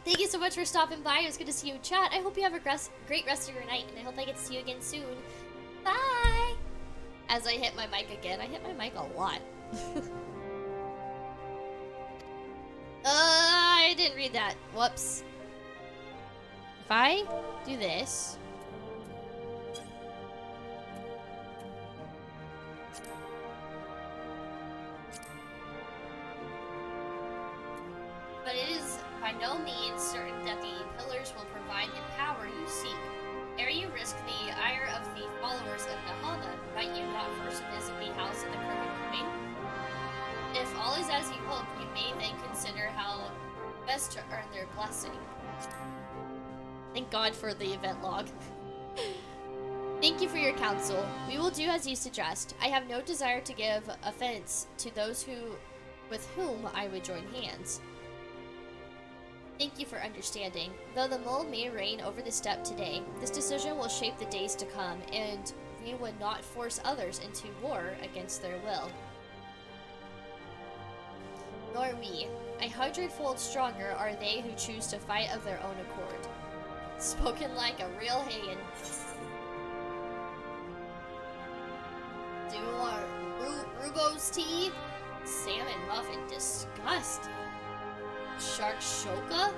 thank you so much for stopping by. It was good to see you in chat. I hope you have a great rest of your night, and I hope I get to see you again soon. Bye! As I hit my mic again. I hit my mic a lot. I didn't read that. Whoops. If I do this... But it is by no means certain that the pillars will provide the power you seek. Ere you risk the ire of the followers of Nahama, might you not first visit the House of the Crooked Coin? If all is as you hope, you may then consider how best to earn their blessing. Thank God for the event log. Thank you for your counsel. We will do as you suggest. I have no desire to give offense to those with whom I would join hands. Thank you for understanding. Though the mole may reign over the steppe today, this decision will shape the days to come, and we would not force others into war against their will. Nor we. 100-fold stronger are they who choose to fight of their own accord. Spoken like a real Hagen. Do you want Rubo's tea? Salmon muffin, disgusting. Shark shoka?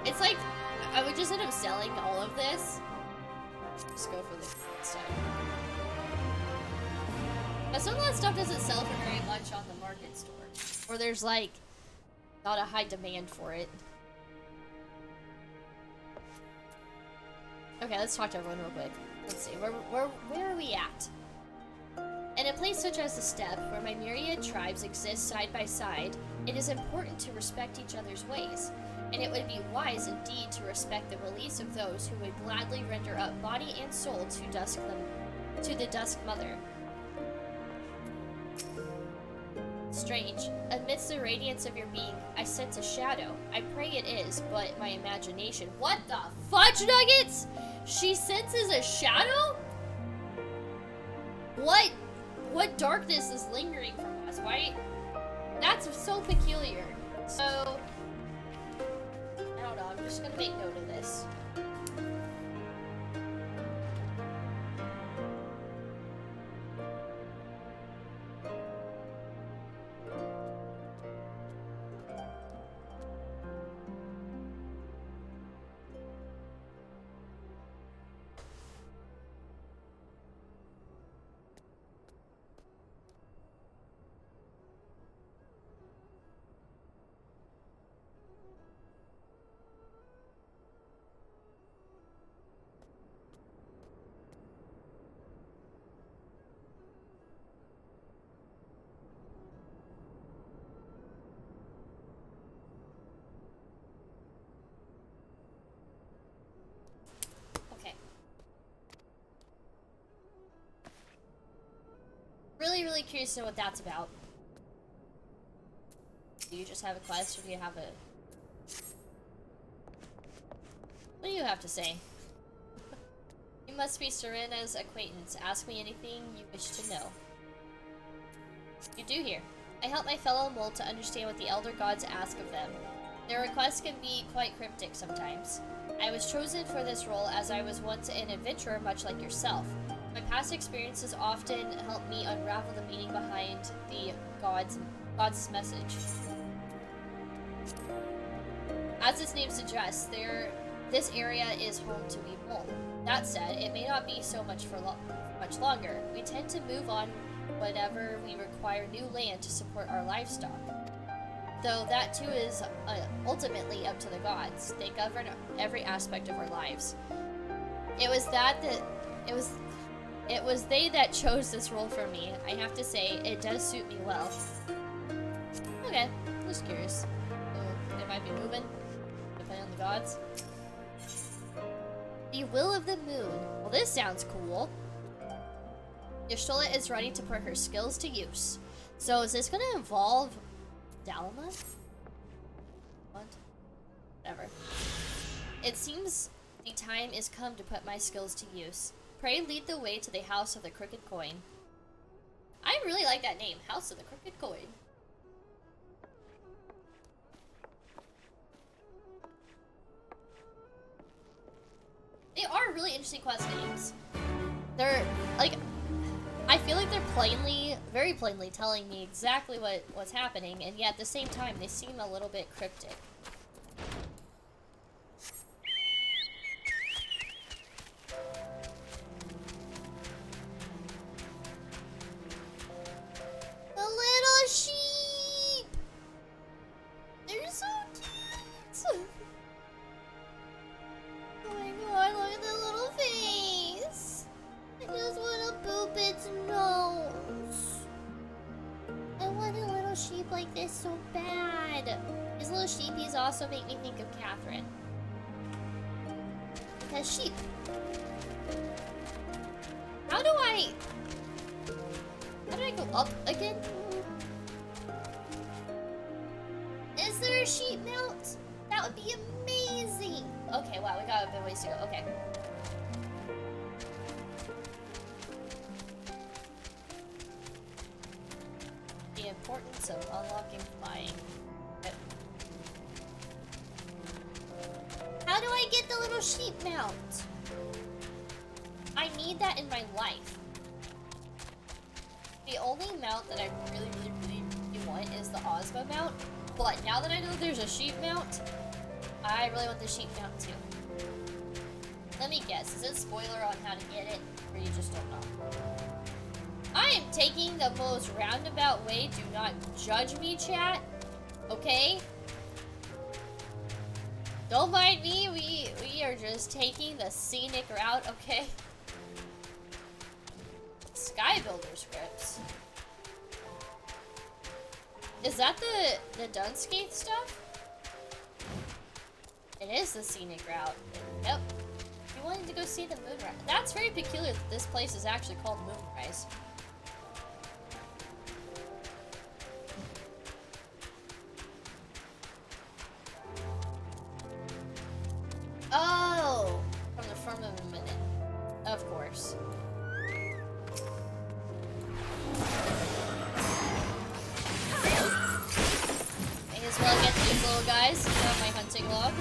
It's like, I would just end up selling all of this. Just go for the stuff. But some of that stuff doesn't sell for very much on the market store. Or there's like, not a high demand for it. Okay, let's talk to everyone real quick. Let's see, where are we at? In a place such as the Steppe, where my myriad tribes exist side by side, it is important to respect each other's ways, and it would be wise indeed to respect the beliefs of those who would gladly render up body and soul to the Dusk Mother. Strange. Amidst the radiance of your being, I sense a shadow. I pray it is, but my imagination. What the fudge nuggets? She senses a shadow? What darkness is lingering from us? Why? That's so peculiar. So, I don't know. I'm just gonna make note of this. Really curious to know what that's about. Do you just have a quest, or do you have a... What do you have to say? You must be Serena's acquaintance. Ask me anything you wish to know. You do here. I help my fellow mold to understand what the Elder Gods ask of them. Their requests can be quite cryptic sometimes. I was chosen for this role as I was once an adventurer much like yourself. My past experiences often help me unravel the meaning behind the God's message. As its name suggests, this area is home to Emol. That said, it may not be so much for much longer. We tend to move on whenever we require new land to support our livestock. Though that too is ultimately up to the gods. They govern every aspect of our lives. It was they that chose this role for me. I have to say, it does suit me well. Okay, just curious. They might be moving, depending on the gods. The Will of the Moon. Well, this sounds cool. Y'shtola is ready to put her skills to use. So is this gonna involve Dalma? What? Whatever. It seems the time is come to put my skills to use. Pray lead the way to the House of the Crooked Coin. I really like that name, House of the Crooked Coin. They are really interesting quest names. They're, like, I feel like they're very plainly telling me exactly what's happening, and yet at the same time, they seem a little bit cryptic. The little sheep! They're so cute! Oh my god, look at the little face! I just want to boop its nose. I want a little sheep like this so bad. These little sheepies also make me think of Catherine. Because sheep. How do I go up again? Is there a sheep mount? That would be amazing. Okay, wow, we got a bit ways to go. Okay. The importance of unlocking flying. Okay. How do I get the little sheep mount? I need that in my life. The only mount that I really want is the Ozma mount. But now that I know there's a sheep mount, I really want the sheep down too. Let me guess, is it a spoiler on how to get it, or you just don't know? I am taking the most roundabout way. Do not judge me, chat. Okay? Don't mind me. We are just taking the scenic route, okay? Sky Builder scripts. Is that the Dunscape stuff? It is the scenic route. Yep. You wanted to go see the moonrise. That's very peculiar that this place is actually called Moonrise. Oh, from the firmament, of course. May as well get these little guys on my hunting log.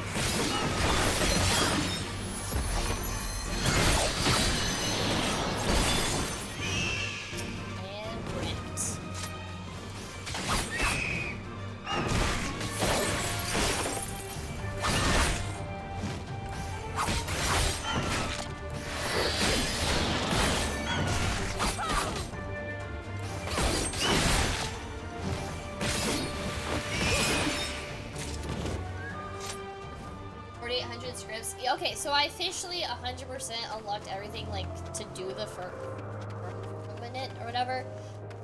Okay, so I officially 100% unlocked everything, like, to do the firmament or whatever,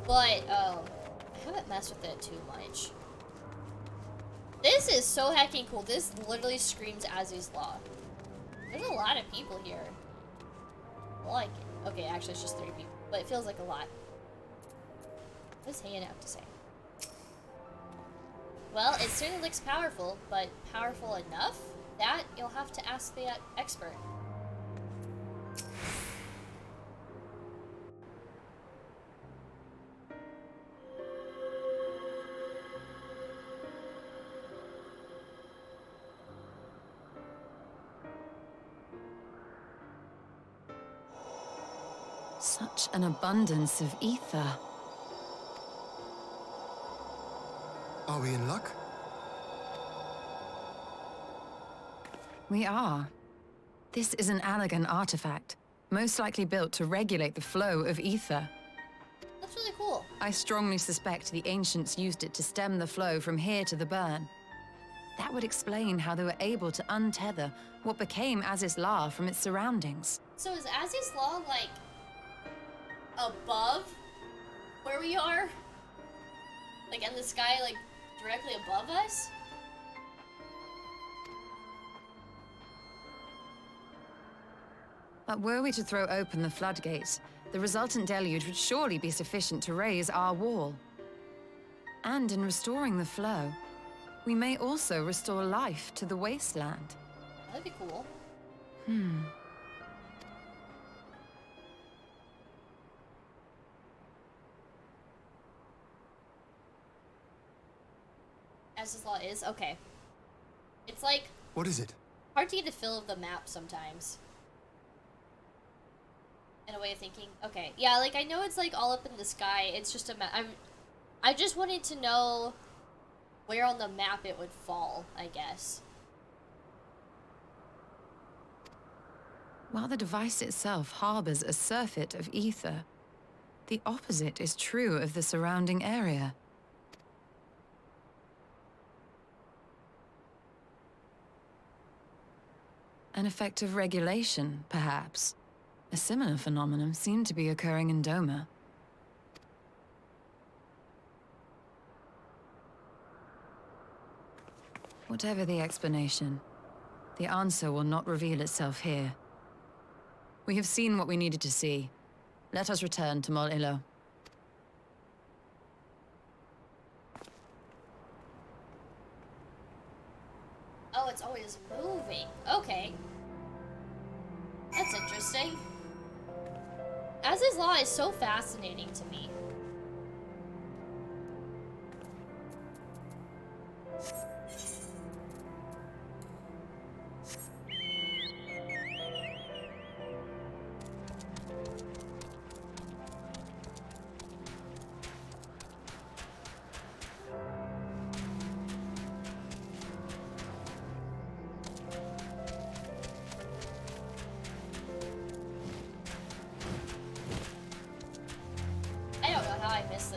but, I haven't messed with it too much. This is so heckin' cool. This literally screams Azzy's Law. There's a lot of people here. I like it. Okay, actually it's just 3 people, but it feels like a lot. What does Hayan have to say? Well, it certainly looks powerful, but powerful enough? That you'll have to ask the expert. Such an abundance of ether. Are we in luck? We are. This is an Allagan artifact, most likely built to regulate the flow of ether. That's really cool. I strongly suspect the ancients used it to stem the flow from here to the burn. That would explain how they were able to untether what became Azys Law from its surroundings. So is Azys Law, like, above where we are? Like, in the sky, like, directly above us? But were we to throw open the floodgates, the resultant deluge would surely be sufficient to raise our wall. And in restoring the flow, we may also restore life to the wasteland. That'd be cool. Azys Law is? Okay. It's like... What is it? hard to get a feel of the map sometimes. In a way of thinking. Okay. Yeah, like, I know it's, like, all up in the sky. It's just a map. I just wanted to know where on the map it would fall, I guess. While the device itself harbors a surfeit of ether, the opposite is true of the surrounding area. An effect of regulation, perhaps. A similar phenomenon seemed to be occurring in Doma. Whatever the explanation, the answer will not reveal itself here. We have seen what we needed to see. Let us return to Mol Ilo. Oh, it's always moving. Okay. That's interesting. Azys Law is so fascinating to me.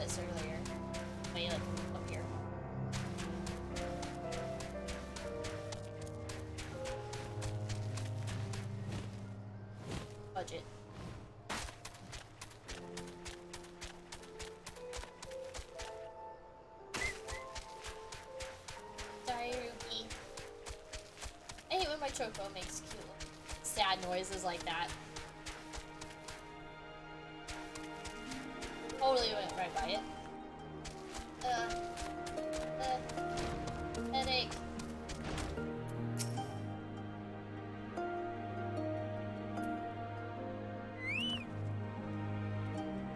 was earlier. Wait, like, up here. Budget. Dairuki. I hate when my choco makes cute, sad noises like that. Totally went right by it. Headache.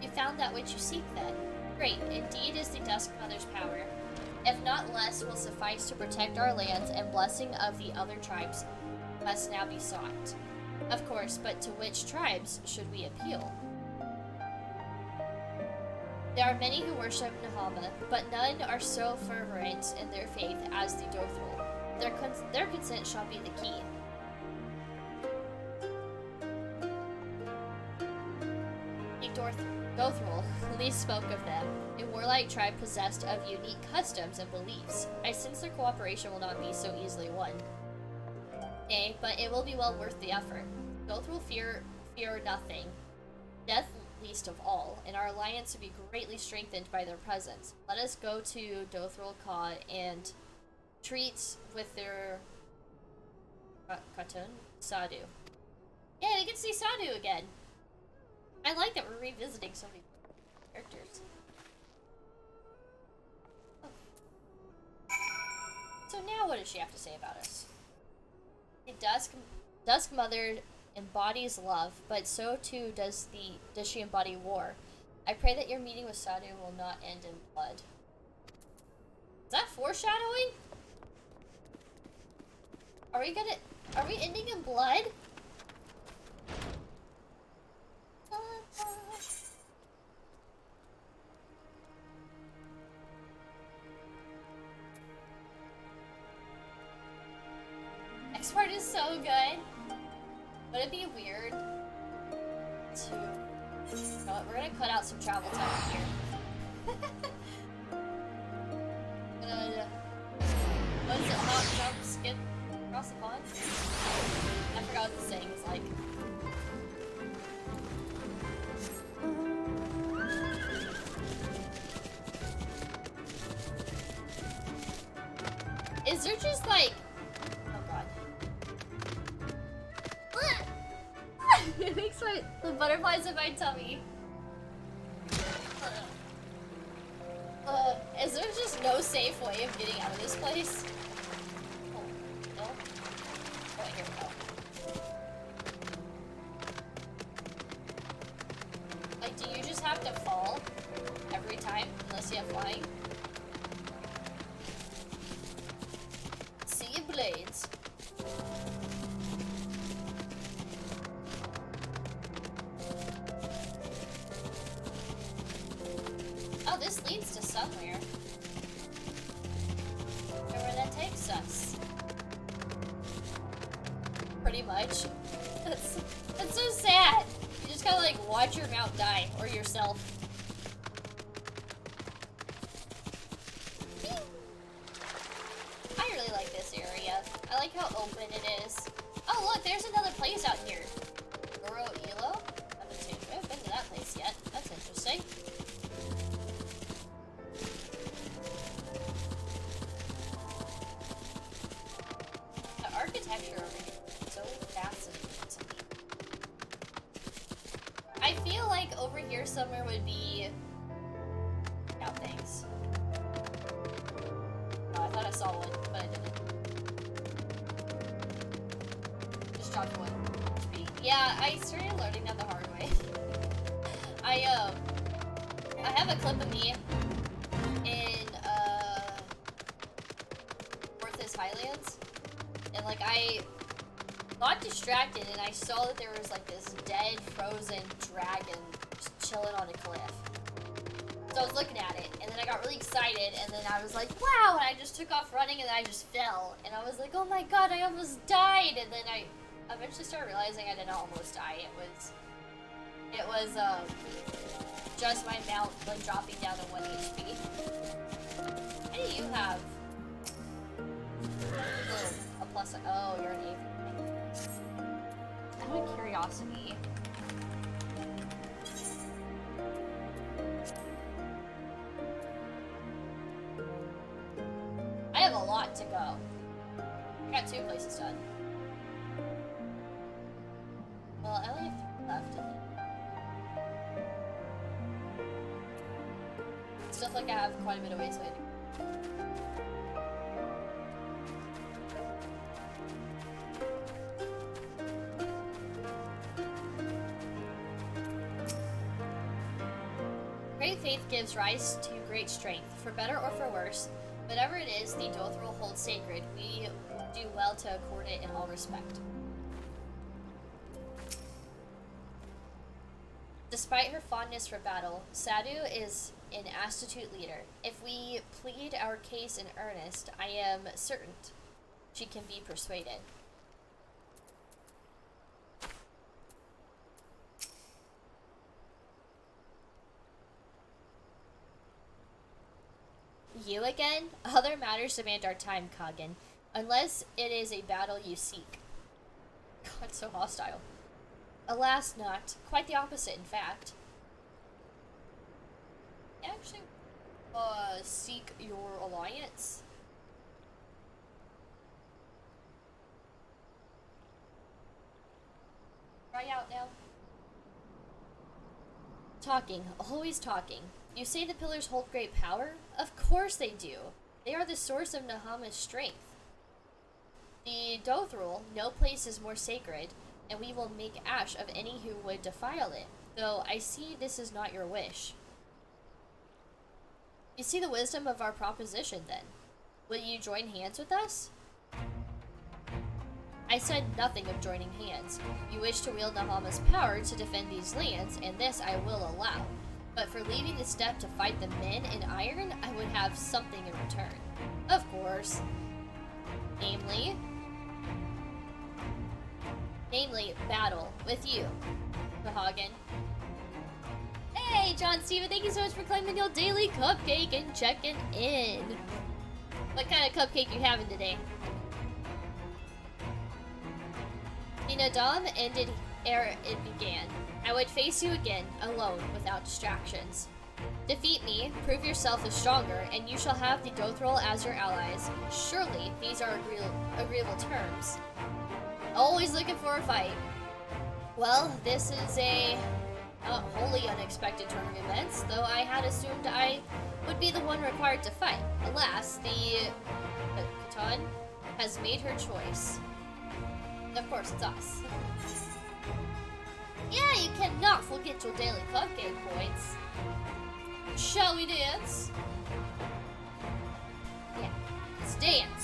You found that which you seek, then. Great, indeed is the Dusk Mother's power. If not less, will suffice to protect our lands, and blessing of the other tribes must now be sought. Of course, but to which tribes should we appeal? There are many who worship Nahama, but none are so fervent in their faith as the Dothrul. Their consent shall be the key. The Dothrul least spoke of them, a warlike tribe possessed of unique customs and beliefs. I sense their cooperation will not be so easily won. Nay, but it will be well worth the effort. Dothrul fear nothing, death least of all, and our alliance will be greatly strengthened by their presence. Let us go to Dothrul Ka and treat with their Khatun Sadu. Yeah, we get to see Sadu again. I like that we're revisiting so many characters. Oh. So now what does she have to say about us? The Dusk Mother embodies love, but so too does she embody war. I pray that your meeting with Sadu will not end in blood. Is that foreshadowing? Are we ending in blood? Next part is so good. Would it be weird to... You know what, we're gonna cut out some travel time here. What is it? Hop, jump, skip, across the pond? I forgot what the saying was like. Is there just like... Oh god. It makes the butterflies in my tummy. Is there just no safe way of getting out of this place? Oh, no? Oh, here we go. Like, do you just have to fall every time, unless you have flying? See your blades. Oh, this leads to somewhere. Wherever that takes us. Pretty much. That's so sad. You just gotta like watch your mount die, or yourself. I really like this area. I like how open it is. Oh look, there's another place out here. Goro Elo? I haven't been to that place yet. That's interesting. The architecture over here is so fascinating to me. I feel like over here somewhere would be... out things. Oh, I thought I saw one, but I didn't. Just dropped one. Yeah, I started learning that the hard way. I have a clip of me in, Worthless Highlands, and like I got distracted and I saw that there was like this dead, frozen dragon just chilling on a cliff. So I was looking at it, and then I got really excited, and then I was like, wow, and I just took off running, and then I just fell, and I was like, oh my god, I almost died, and then I eventually started realizing I didn't almost die. It was just my mount, like, dropping down to 1 HP. What do you have? Oh, a plus. Oh, you're an 8. Out of curiosity. I have a lot to go. I got 2 places done. Well, I only have 3 left. Stuff like I have quite a bit of ways away to go. Great faith gives rise to great strength. For better or for worse, whatever it is the Dothril holds sacred, we do well to accord it in all respect. Despite her fondness for battle, Sadu is an astute leader. If we plead our case in earnest, I am certain she can be persuaded. You again? Other matters demand our time, Kagan. Unless it is a battle you seek. God, so hostile. Alas, not. Quite the opposite, in fact. Actually, seek your alliance. Try out now. Talking, always talking. You say the pillars hold great power? Of course they do. They are the source of Nahama's strength. The Dothril, no place is more sacred, and we will make ash of any who would defile it, though I see this is not your wish. You see the wisdom of our proposition, then. Will you join hands with us? I said nothing of joining hands. You wish to wield Nahama's power to defend these lands, and this I will allow. But for leaving the step to fight the men in iron, I would have something in return. Of course. Namely, battle with you, Mahagan. Hey, John Steven, thank you so much for claiming your daily cupcake and checking in. What kind of cupcake you having today? The Nadam ended ere it began. I would face you again, alone, without distractions. Defeat me, prove yourself as stronger, and you shall have the Dothril as your allies. Surely, these are agreeable terms. Always looking for a fight. Well, this is a not wholly unexpected turn of events, though I had assumed I would be the one required to fight. Alas, the Khatan has made her choice. Of course, it's us. Yeah, you cannot forget your daily cupcake points. Shall we dance? Yeah, let's dance.